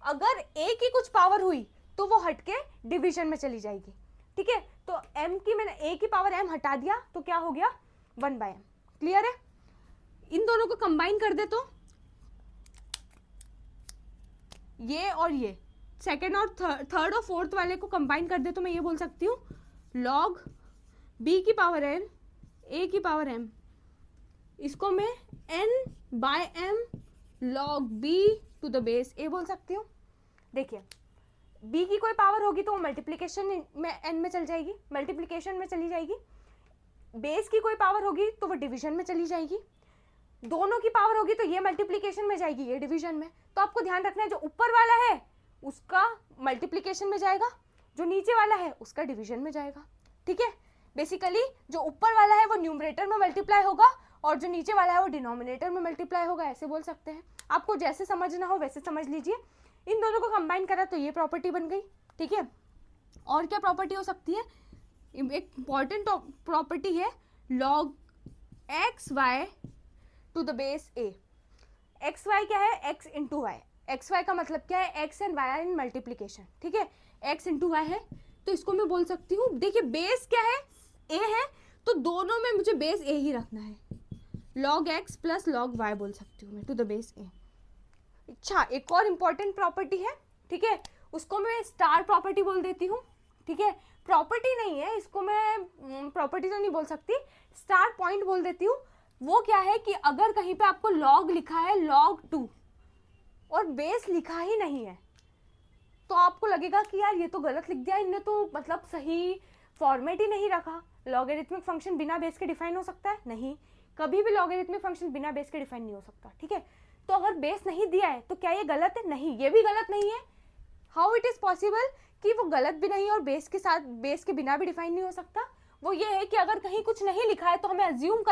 अगर ए की कुछ पावर हुई तो वो हट के डिवीजन में चली जाएगी, ठीक है। तो m की मैंने a की पावर m हटा दिया तो क्या हो गया 1/m। क्लियर है? इन दोनों को कंबाइन कर दे तो ये और ये सेकेंड और थर्ड और फोर्थ वाले को कंबाइन कर दे तो मैं ये बोल सकती हूँ log b की पावर n a की पावर m, इसको मैं n/m log b to the base a बोल सकती हूँ। देखिए b की कोई पावर होगी तो वो मल्टीप्लीकेशन में n में चल जाएगी, मल्टीप्लीकेशन में चली जाएगी। बेस की कोई पावर होगी तो वो डिवीजन में चली जाएगी। दोनों की पावर होगी तो ये मल्टीप्लीकेशन में जाएगी, ये डिवीजन में। तो आपको ध्यान रखना है जो ऊपर वाला है उसका मल्टीप्लीकेशन में जाएगा, जो नीचे वाला है उसका डिवीजन में जाएगा, ठीक है। बेसिकली जो ऊपर वाला है वो न्यूमरेटर में मल्टीप्लाई होगा और जो नीचे वाला है वो डिनोमिनेटर में मल्टीप्लाई होगा, ऐसे बोल सकते हैं। आपको जैसे समझना हो वैसे समझ लीजिए। इन दोनों को कंबाइन करा तो ये प्रॉपर्टी बन गई, ठीक है। और क्या प्रॉपर्टी हो सकती है? एक इंपॉर्टेंट प्रॉपर्टी है log x y to the base a. X y क्या है? X into y. X y का मतलब क्या है? X and y are in multiplication, ठीक है। एक्स इंटू वाई है तो इसको मैं बोल सकती हूँ, देखिए बेस क्या है? ए है, तो दोनों में मुझे बेस ए ही रखना है। log x plus log y बोल सकती हूँ मैं टू द बेस ए। अच्छा, एक और इम्पॉर्टेंट प्रॉपर्टी है, ठीक है, उसको मैं स्टार प्रॉपर्टी बोल देती हूँ, ठीक है। प्रॉपर्टी नहीं है, इसको मैं प्रॉपर्टी तो नहीं बोल सकती, स्टार पॉइंट बोल देती हूँ। वो क्या है कि अगर कहीं पे आपको log लिखा है log 2 और बेस लिखा ही नहीं है तो आपको लगेगा कि यार ये तो गलत लिख दिया इनने, तो मतलब सही फॉर्मेट ही नहीं रखा। लॉगरिथमिक फंक्शन बिना बेस के डिफाइन हो सकता है? नहीं, कभी भी लॉगरिथमिक फंक्शन बिना बेस के डिफाइन नहीं हो सकता, ठीक है। तो अगर बेस नहीं दिया है तो क्या ये गलत है? नहीं, ये भी गलत नहीं है। हाउ इट इज पॉसिबल कि वो गलत भी नहीं और बेस के साथ, बेस के बिना भी डिफाइन नहीं हो सकता? वो ये है कि अगर कहीं कुछ नहीं लिखा है तो हमें अज्यूम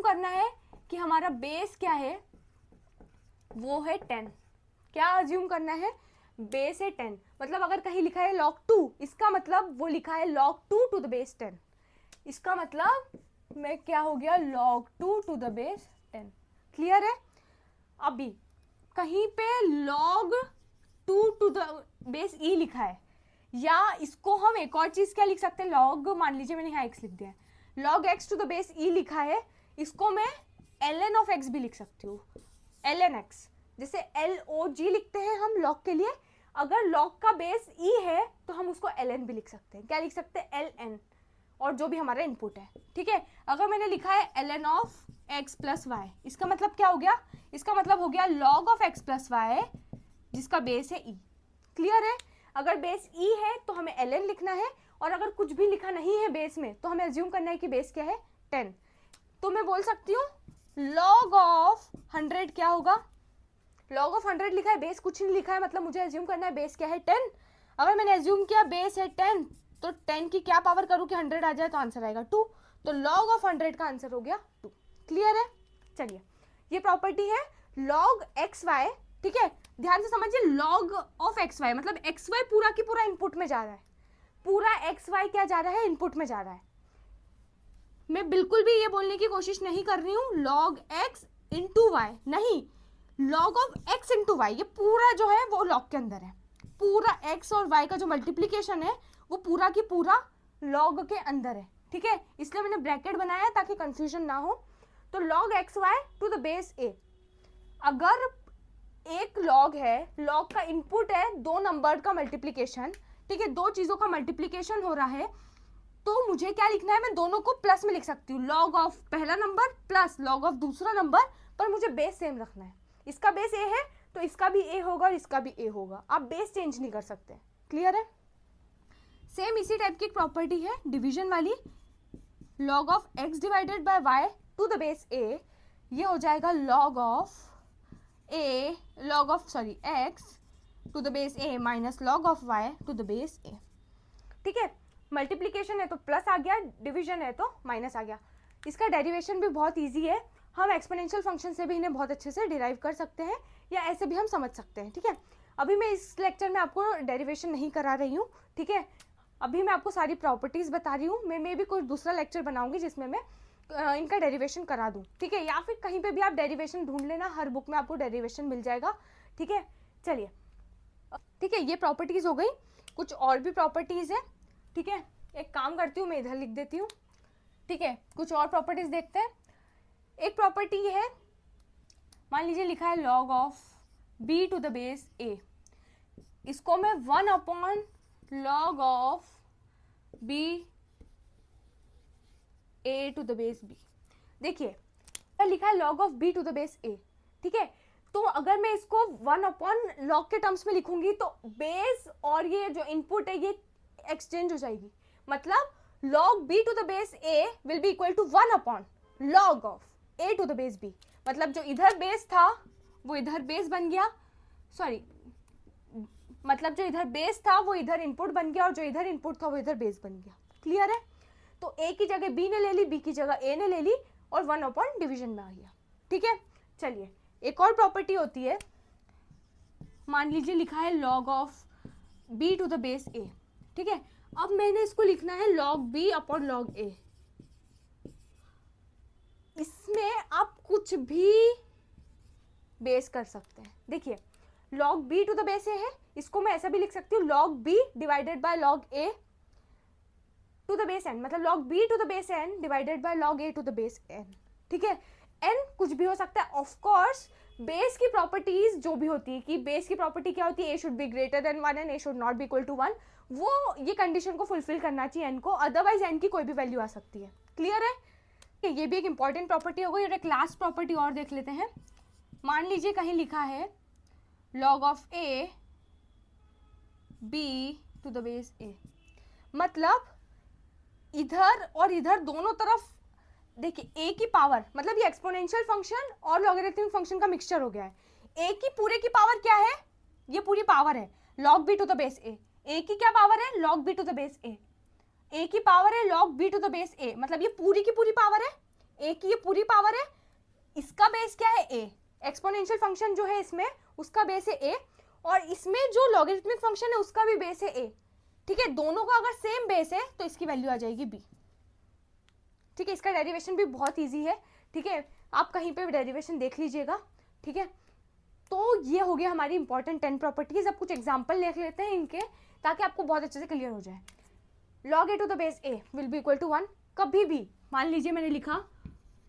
करना है कि हमारा बेस क्या है, वो है 10। क्या अज्यूम करना है? बेस है 10। मतलब अगर कहीं लिखा है log 2, इसका मतलब वो लिखा है log 2 टू द बेस 10। इसका मतलब मैं क्या हो गया? log 2 to the base 10। Clear है? अभी कहीं पे log 2 to the base e लिखा है, या इसको हम एक और चीज क्या लिख सकते हैं? log, मान लीजिए मैंने यहाँ x लिख दिया है, log x to the base e लिखा है, इसको मैं ln ऑफ x भी लिख सकती हूँ, ln x। जैसे log लिखते हैं हम log के लिए, अगर log का बेस e है तो हम उसको ln भी लिख सकते हैं। क्या लिख सकते हैं? ln, और जो भी हमारा इनपुट है, ठीक है। अगर मैंने लिखा है ln of x plus y, इसका मतलब क्या हो गया? इसका मतलब हो गया log of x plus y जिसका बेस है e। क्लियर है? अगर बेस e है तो हमें ln लिखना है, और अगर कुछ भी लिखा नहीं है बेस में तो हमें अज्यूम करना है कि बेस क्या है? 10। तो मैं बोल सकती हूँ log ऑफ 100 क्या होगा? log ऑफ 100 लिखा है, बेस कुछ नहीं लिखा है, मतलब मुझे अज्यूम करना है बेस क्या है? 10। अगर मैंने अज्यूम किया बेस है 10 तो 10 की क्या पावर करूँ कि 100 आ जाए तो आंसर आएगा 2। तो log ऑफ 100 का आंसर हो गया 2। क्लियर है? चलिए, ये प्रॉपर्टी है log एक्स वाई, ठीक है। ध्यान से समझिए, log ऑफ एक्स वाई मतलब एक्स वाई पूरा की पूरा इनपुट में जा रहा है, पूरा एक्स वाई क्या जा रहा है? इनपुट में जा रहा है। मैं बिल्कुल भी ये बोलने की कोशिश नहीं कर रही हूँ log x इंटू वाई, नहीं, log of x into y, ये पूरा जो है वो log के अंदर है। पूरा x और y का जो मल्टीप्लीकेशन है वो पूरा की पूरा log के अंदर है, ठीक है। इसलिए मैंने ब्रैकेट बनाया ताकि कंफ्यूजन ना हो। तो log x y to the base a, अगर एक log है, log का इनपुट है दो नंबर का मल्टीप्लीकेशन, ठीक है, दो चीजों का मल्टीप्लीकेशन हो रहा है, तो मुझे क्या लिखना है? मैं दोनों को प्लस में लिख सकती हूँ, log ऑफ पहला नंबर प्लस log ऑफ दूसरा नंबर, पर मुझे बेस सेम रखना है। इसका बेस a है तो इसका भी a होगा और इसका भी a होगा, आप बेस चेंज नहीं कर सकते। क्लियर है? सेम इसी टाइप की एक प्रॉपर्टी है डिवीजन वाली, log of x divided by y to the base a, ये हो जाएगा log of x to the base a minus log of y to the base a. ठीक है, मल्टीप्लीकेशन है तो प्लस आ गया, डिवीजन है तो माइनस आ गया। इसका डेरिवेशन भी बहुत ईजी है, हम एक्सपोनेंशियल फंक्शन से भी इन्हें बहुत अच्छे से डिराइव कर सकते हैं या ऐसे भी हम समझ सकते हैं। ठीक है, अभी मैं इस लेक्चर में आपको डेरिवेशन नहीं करा रही हूँ। ठीक है, अभी मैं आपको सारी प्रॉपर्टीज़ बता रही हूँ। मैं भी कोई दूसरा लेक्चर बनाऊंगी जिसमें मैं इनका डेरिवेशन करा दूँ। ठीक है, या फिर कहीं पे भी आप डेरिवेशन ढूंढ लेना, हर बुक में आपको डेरिवेशन मिल जाएगा। ठीक है, चलिए। ठीक है, ये प्रॉपर्टीज़ हो गई, कुछ और भी प्रॉपर्टीज़ है। ठीक है, एक काम करती हूँ, मैं इधर लिख देती हूँ। ठीक है, कुछ और प्रॉपर्टीज़ देखते हैं। एक प्रॉपर्टी है, मान लीजिए लिखा है log of b to the base a, इसको मैं 1 upon log of b a to the base b। देखिए लिखा है log of b to the base a। ठीक है, तो अगर मैं इसको 1 अपॉन लॉग के टर्म्स में लिखूंगी तो बेस और ये जो इनपुट है ये एक्सचेंज हो जाएगी। मतलब log b to the base a will be equal to 1 upon log of a to the base b। मतलब जो इधर बेस था वो इधर बेस बन गया, सॉरी, मतलब जो इधर बेस था वो इधर इनपुट बन गया और जो इधर इनपुट था वो इधर बेस बन गया। क्लियर है? तो a की जगह b ने ले ली, b की जगह a ने ले ली और 1 अपॉन डिवीजन में आ गया। ठीक है, चलिए एक और प्रॉपर्टी होती है, मान लीजिए लिखा है log of b to the base a। ठीक है, अब मैंने इसको लिखना है log b upon log a। इसमें आप कुछ भी बेस कर सकते हैं। देखिए log b to the base a है, इसको मैं ऐसा भी लिख सकती हूँ log b divided by log a to the base n, मतलब log b to the base n divided by log a to the base n। ठीक है, n कुछ भी हो सकता है। ऑफ कोर्स बेस की प्रॉपर्टीज जो भी होती है कि बेस की प्रॉपर्टी क्या होती है, a should be greater than 1 and a should not be equal to 1, वो ये कंडीशन को फुलफिल करना चाहिए n को, अदरवाइज n की कोई भी वैल्यू आ सकती है। क्लियर है? ये भी एक इंपॉर्टेंट प्रॉपर्टी हो गई। और एक लास्ट प्रॉपर्टी और देख लेते हैं। मान लीजिए कहीं लिखा है log of a b to the base a, मतलब इधर और इधर दोनों तरफ देखिए a की पावर, मतलब ये एक्सपोनेंशियल फंक्शन और लॉगरिथमिक फंक्शन का मिक्सचर हो गया है। a की पूरे की पावर क्या है, ये पूरी पावर है log b to the base a। a की क्या पावर है, log b to the base a। a की पावर है log b to the base a, मतलब ये पूरी की पूरी पावर है, a की ये पूरी पावर है। इसका बेस क्या है, a। एक्सपोनेंशियल फंक्शन जो है इसमें उसका बेस है a, और इसमें जो लॉगरिथमिक फंक्शन है उसका भी बेस है a। ठीक है, दोनों का अगर सेम बेस है तो इसकी वैल्यू आ जाएगी b। ठीक है, इसका डेरिवेशन भी बहुत इजी है। ठीक है, आप कहीं पे भी डेरिवेशन देख लीजिएगा। ठीक है, तो ये हो गया हमारी इंपॉर्टेंट 10 प्रॉपर्टीज। अब कुछ एग्जांपल देख लेते हैं इनके, ताकि आपको बहुत अच्छे से क्लियर हो जाए। log a to the base a will be equal to 1। कभी भी मान लीजिए मैंने लिखा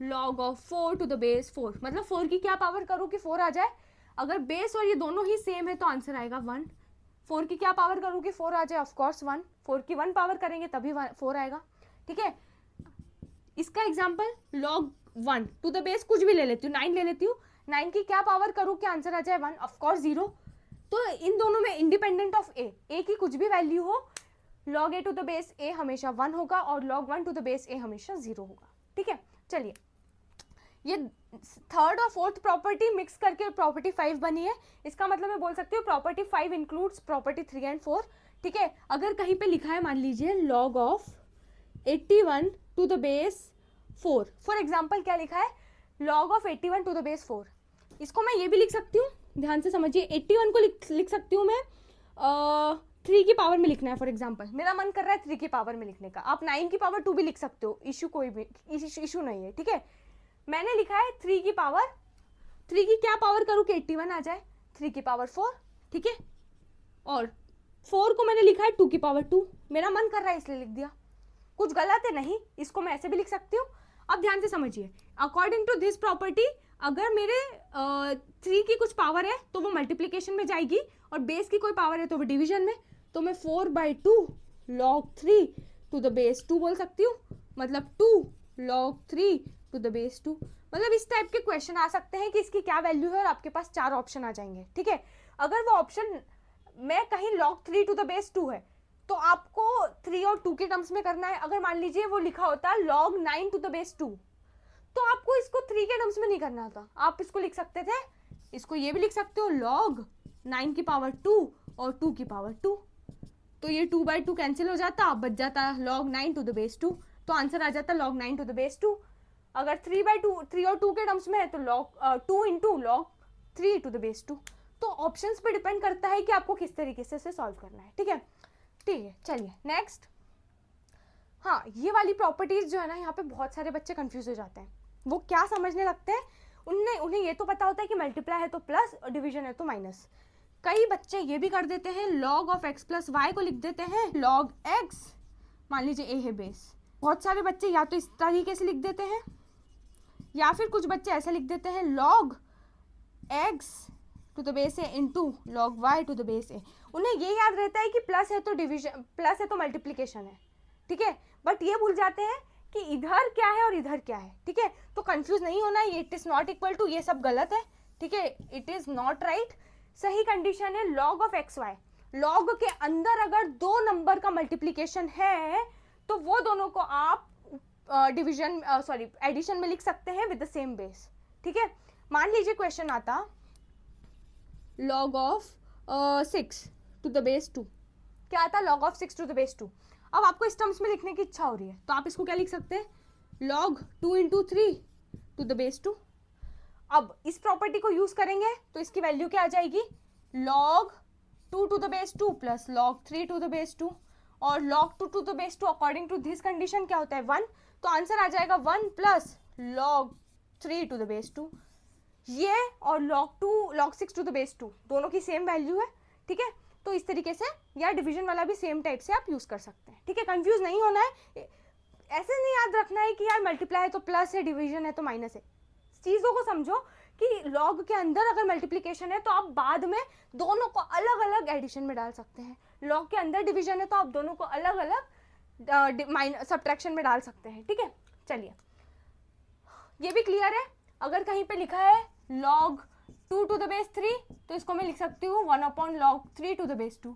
log of 4 to the base 4, मतलब 4 की क्या पावर करूँ कि 4 आ जाए। अगर बेस और ये दोनों ही सेम है तो आंसर आएगा 1। 4 की क्या पावर करूँ कि 4 आ जाए, ऑफकोर्स 1। 4 की 1 पावर करेंगे तभी 4 आएगा। ठीक है, इसका example log 1 to the base कुछ भी ले लेती हूँ, 9 ले लेती हूँ। 9 की क्या पावर करूँ कि आंसर आ जाए 1, ऑफकोर्स 0। तो इन दोनों में इंडिपेंडेंट ऑफ a की कुछ भी वैल्यू हो, log a to the base a हमेशा 1 होगा और log 1 to the base a हमेशा 0 होगा। ठीक है, चलिए ये थर्ड और फोर्थ प्रॉपर्टी मिक्स करके प्रॉपर्टी 5 बनी है। इसका मतलब मैं बोल सकती हूँ प्रॉपर्टी 5 इंक्लूड्स प्रॉपर्टी 3 एंड 4। ठीक है, अगर कहीं पे लिखा है मान लीजिए log of 81 to the base 4, for example क्या लिखा है, log of 81 to the base 4, इसको मैं ये भी लिख सकती हूँ, ध्यान से समझिए। 81 को लिख सकती हूँ मैं 3 की पावर में लिखना है फॉर एग्जाम्पल, मेरा मन कर रहा है 3 की पावर में लिखने का। आप 9 की पावर 2 भी लिख सकते हो, इशू कोई भी इशू नहीं है। ठीक है, मैंने लिखा है 3 की पावर, 3 की क्या पावर करूँ कि 81 आ जाए, 3 की पावर 4। ठीक है, और 4 को मैंने लिखा है 2 की पावर 2, मेरा मन कर रहा है इसलिए लिख दिया। कुछ गलत है नहीं, इसको मैं ऐसे भी लिख सकती हूँ। अब ध्यान से समझिए, अकॉर्डिंग टू दिस प्रॉपर्टी अगर मेरे 3 की कुछ पावर है तो वो मल्टीप्लीकेशन में जाएगी और बेस की कोई पावर है तो वो डिवीजन में। तो मैं 4/2 log 3 टू द बेस 2 बोल सकती हूँ, मतलब 2 log 3 टू द बेस 2। मतलब इस टाइप के क्वेश्चन आ सकते हैं कि इसकी क्या वैल्यू है और आपके पास 4 ऑप्शन आ जाएंगे। ठीक है, अगर वो ऑप्शन में कहीं log 3 टू द बेस 2 है तो आपको 3 और 2 के टर्म्स में करना है। अगर मान लीजिए वो लिखा होता है log 9 टू द बेस 2 तो आपको इसको 3 के टर्म्स में नहीं करना था, आप इसको लिख सकते थे, इसको ये भी लिख सकते हो log 9 की पावर 2 और 2 की पावर 2, तो ये 2/2 कैंसिल हो जाता, अब बच जाता log 9 टू द बेस 2, तो आंसर आ जाता log 9 टू द बेस 2। अगर 3/2 3 और 2 के टर्म्स में है तो log 2 into log 3 to the base 2। तो ऑप्शंस पे डिपेंड करता है कि आपको किस तरीके से इसे सॉल्व करना है। ठीक है, ठीक है, चलिए नेक्स्ट। हाँ, ये वाली प्रॉपर्टीज जो है ना, यहाँ पे बहुत सारे बच्चे कंफ्यूज हो जाते हैं। वो क्या समझने लगते हैं, उन्हें ये तो पता होता है कि मल्टीप्लाई है तो प्लस और डिवीजन है तो माइनस। कई बच्चे ये भी कर देते हैं, log of x plus y को लिख देते हैं log x, मान लीजिए a है बेस। बहुत सारे बच्चे या तो इस तरीके से लिख देते हैं, या फिर कुछ बच्चे ऐसे लिख देते हैं log x to the base a into log y to the base a. उन्हें ये याद रहता है कि प्लस है तो डिवीजन, प्लस है तो मल्टीप्लीकेशन है, ठीक है, बट ये भूल जाते हैं कि इधर क्या है और इधर क्या है। ठीक है, तो कंफ्यूज नहीं होना, ये it is not equal to, ये सब गलत है। ठीक है, इट इज नॉट राइट। सही कंडीशन है log of x y. log के अंदर अगर दो नंबर का मल्टीप्लीकेशन है तो वो दोनों को आप डिवीजन सॉरी एडिशन में लिख सकते हैं विद द सेम बेस। ठीक है, मान लीजिए क्वेश्चन आता log of 6 to the base 2, क्या आता log of 6 to the base 2। अब आपको इस टर्म्स में लिखने की इच्छा हो रही है तो आप इसको क्या लिख सकते हैं, log 2 into 3 to the base 2। अब इस प्रॉपर्टी को यूज करेंगे तो इसकी वैल्यू क्या आ जाएगी, log 2 to the base 2 plus log 3 to the base 2, और log 2 to the base 2 according to this condition क्या होता है 1, तो आंसर आ जाएगा 1 plus log 3 to the base 2। ये और log 6 टू द बेस 2 दोनों की सेम वैल्यू है। ठीक है, तो इस तरीके से, या डिवीजन वाला भी सेम टाइप से आप यूज कर सकते हैं। ठीक है, कंफ्यूज नहीं होना है, ऐसे नहीं याद रखना है कि यार मल्टीप्लाई है तो प्लस है, डिवीजन है तो माइनस है। चीजों को समझो कि लॉग के अंदर अगर मल्टीप्लिकेशन है तो आप बाद में दोनों को अलग अलग एडिशन में डाल सकते हैं, लॉग के अंदर डिवीजन है तो आप दोनों को अलग अलग सब्ट्रैक्शन में डाल सकते हैं। ठीक है, चलिए ये भी क्लियर है। अगर कहीं पे लिखा है log 2 टू द बेस 3 तो इसको मैं लिख सकती हूँ 1/log 3 to the base 2।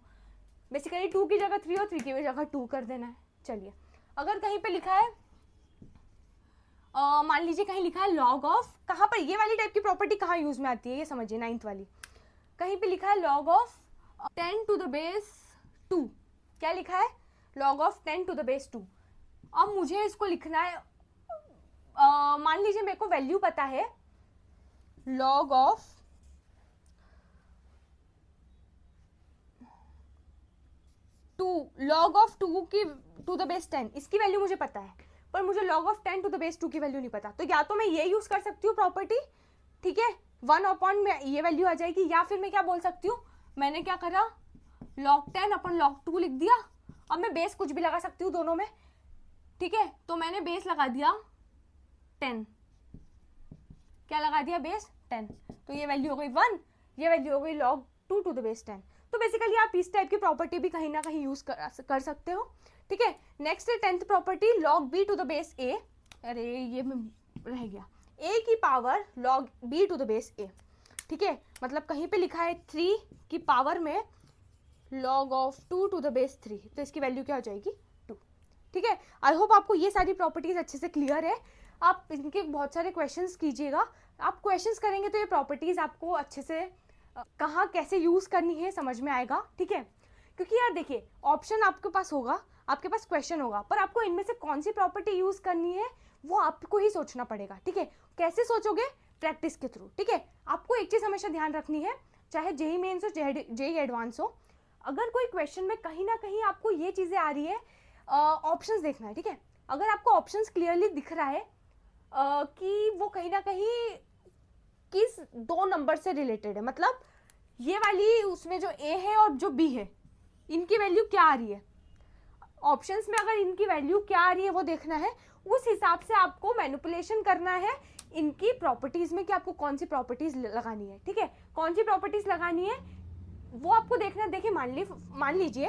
Basically 2 की जगह 3 और 3 की जगह 2 कर देना है। चलिए, अगर कहीं पे लिखा है मान लीजिए कहीं लिखा है log ऑफ, कहाँ पर ये वाली टाइप की प्रॉपर्टी कहाँ यूज में आती है ये समझिए, 9th वाली। कहीं पे लिखा है log of 10 to the base 2, क्या लिखा है log of 10 to the base 2। अब मुझे इसको लिखना है, मान लीजिए मेरे को वैल्यू पता है log ऑफ 2, log ऑफ 2 की टू द बेस 10, इसकी वैल्यू मुझे पता है, पर मुझे log of 10 to the base 2 की वैल्यू नहीं पता। तो या तो मैं ये यूज कर सकती हूँ प्रॉपर्टी, ठीक है, 1 में ये वैल्यू आ जाएगी, या फिर मैं क्या बोल सकती हूँ, मैंने क्या करा log 10/log 2 लिख दिया। अब मैं बेस कुछ भी लगा सकती हूँ दोनों में। ठीक है, तो मैंने बेस लगा दिया 10, क्या लगा दिया बेस 10, तो ये वैल्यू हो गई 1, ये वैल्यू हो गई log 2 टू द बेस 10। तो बेसिकली आप इस टाइप की प्रॉपर्टी भी कहीं ना कहीं यूज कर सकते हो। ठीक है, नेक्स्ट है 10th property log b to the base a। अरे ये रह गया, a की power log b to the base a। ठीक है, मतलब कहीं पे लिखा है 3 की पावर में log of 2 to the base 3, तो इसकी वैल्यू क्या हो जाएगी 2। ठीक है, आई होप आपको ये सारी प्रॉपर्टीज अच्छे से क्लियर है। आप इनके बहुत सारे क्वेश्चंस कीजिएगा, आप क्वेश्चंस करेंगे तो ये प्रॉपर्टीज आपको अच्छे से कहाँ कैसे यूज करनी है समझ में आएगा। ठीक है, क्योंकि यार देखिए ऑप्शन आपके पास होगा, आपके पास क्वेश्चन होगा, पर आपको इनमें से कौन सी प्रॉपर्टी यूज करनी है वो आपको ही सोचना पड़ेगा। ठीक है, कैसे सोचोगे, प्रैक्टिस के थ्रू। ठीक है, आपको एक चीज हमेशा ध्यान रखनी है, चाहे जेई मेंस हो चाहे जेई एडवांस हो, अगर कोई क्वेश्चन में कहीं ना कहीं आपको ये चीजें आ रही है, ऑप्शंस देखना है। ठीक है, अगर आपको ऑप्शंस क्लियरली दिख रहा है कि वो कहीं ना कहीं किस दो नंबर से रिलेटेड है, मतलब ये वाली उसमें जो ए है और जो बी है इनकी वैल्यू क्या आ रही है, ऑप्शंस में अगर इनकी वैल्यू क्या आ रही है वो देखना है, उस हिसाब से आपको मैनिपुलेशन करना है इनकी प्रॉपर्टीज में कि आपको कौन सी प्रॉपर्टीज लगानी है। ठीक है, कौन सी प्रॉपर्टीज लगानी है वो आपको देखना है। देखिए मान लीजिए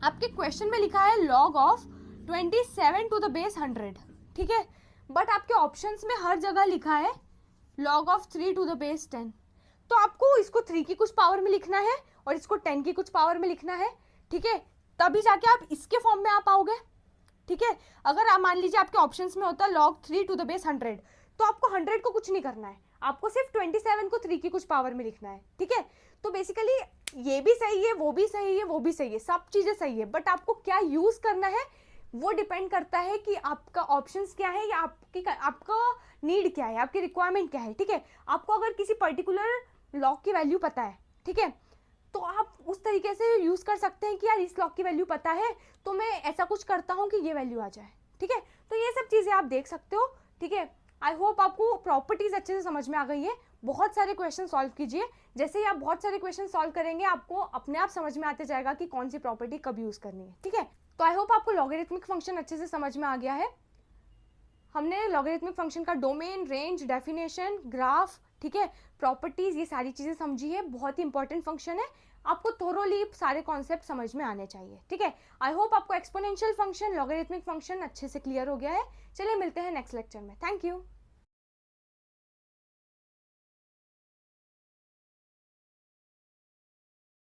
आपके क्वेश्चन में लिखा है log of 27 to the base 100। ठीक है, बट आपके ऑप्शंस में हर जगह लिखा है log of 3 to the base 10, तो आपको इसको 3 की कुछ पावर में लिखना है और इसको 10 की कुछ पावर में लिखना है। ठीक है, तभी जाके आप इसके फॉर्म में आ पाओगे। ठीक है, अगर आप मान लीजिए आपके ऑप्शंस में होता है log 3 टू द बेस 100, तो आपको 100 को कुछ नहीं करना है, आपको सिर्फ 27 को 3 की कुछ पावर में लिखना है। ठीक है, तो बेसिकली ये भी सही है, वो भी सही है, वो भी सही है, सब चीज़ें सही है, बट आपको क्या यूज़ करना है वो डिपेंड करता है कि आपका ऑप्शंस क्या है या आपका नीड क्या है, आपकी रिक्वायरमेंट क्या है, ठीक है। आपको अगर किसी पर्टिकुलर लॉ की वैल्यू पता है, ठीक है, तो आप उस तरीके से यूज़ कर सकते हैं कि यार इस लॉ की वैल्यू पता है तो मैं ऐसा कुछ करता हूँ कि ये वैल्यू आ जाए, ठीक है। तो ये सब चीज़ें आप देख सकते हो, ठीक है। आई होप आपको प्रॉपर्टीज अच्छे से समझ में आ गई है। बहुत सारे क्वेश्चन सॉल्व कीजिए, जैसे ही आप बहुत सारे क्वेश्चन सॉल्व करेंगे आपको अपने आप समझ में आते जाएगा कि कौन सी प्रॉपर्टी कब यूज़ करनी है, ठीक है। तो आई होप आपको लॉगरिथमिक फंक्शन अच्छे से समझ में आ गया है। हमने लॉगरिथमिक फंक्शन का डोमेन, रेंज, डेफिनेशन, ग्राफ, ठीक है, प्रॉपर्टीज, ये सारी चीज़ें समझी है। बहुत ही इंपॉर्टेंट फंक्शन है, आपको थोरोली सारे कॉन्सेप्ट समझ में आने चाहिए, ठीक है। आई होप आपको एक्सपोनेंशियल फंक्शन, लॉगरिथमिक फंक्शन अच्छे से क्लियर हो गया है। चलिए मिलते हैं नेक्स्ट लेक्चर में। Thank you.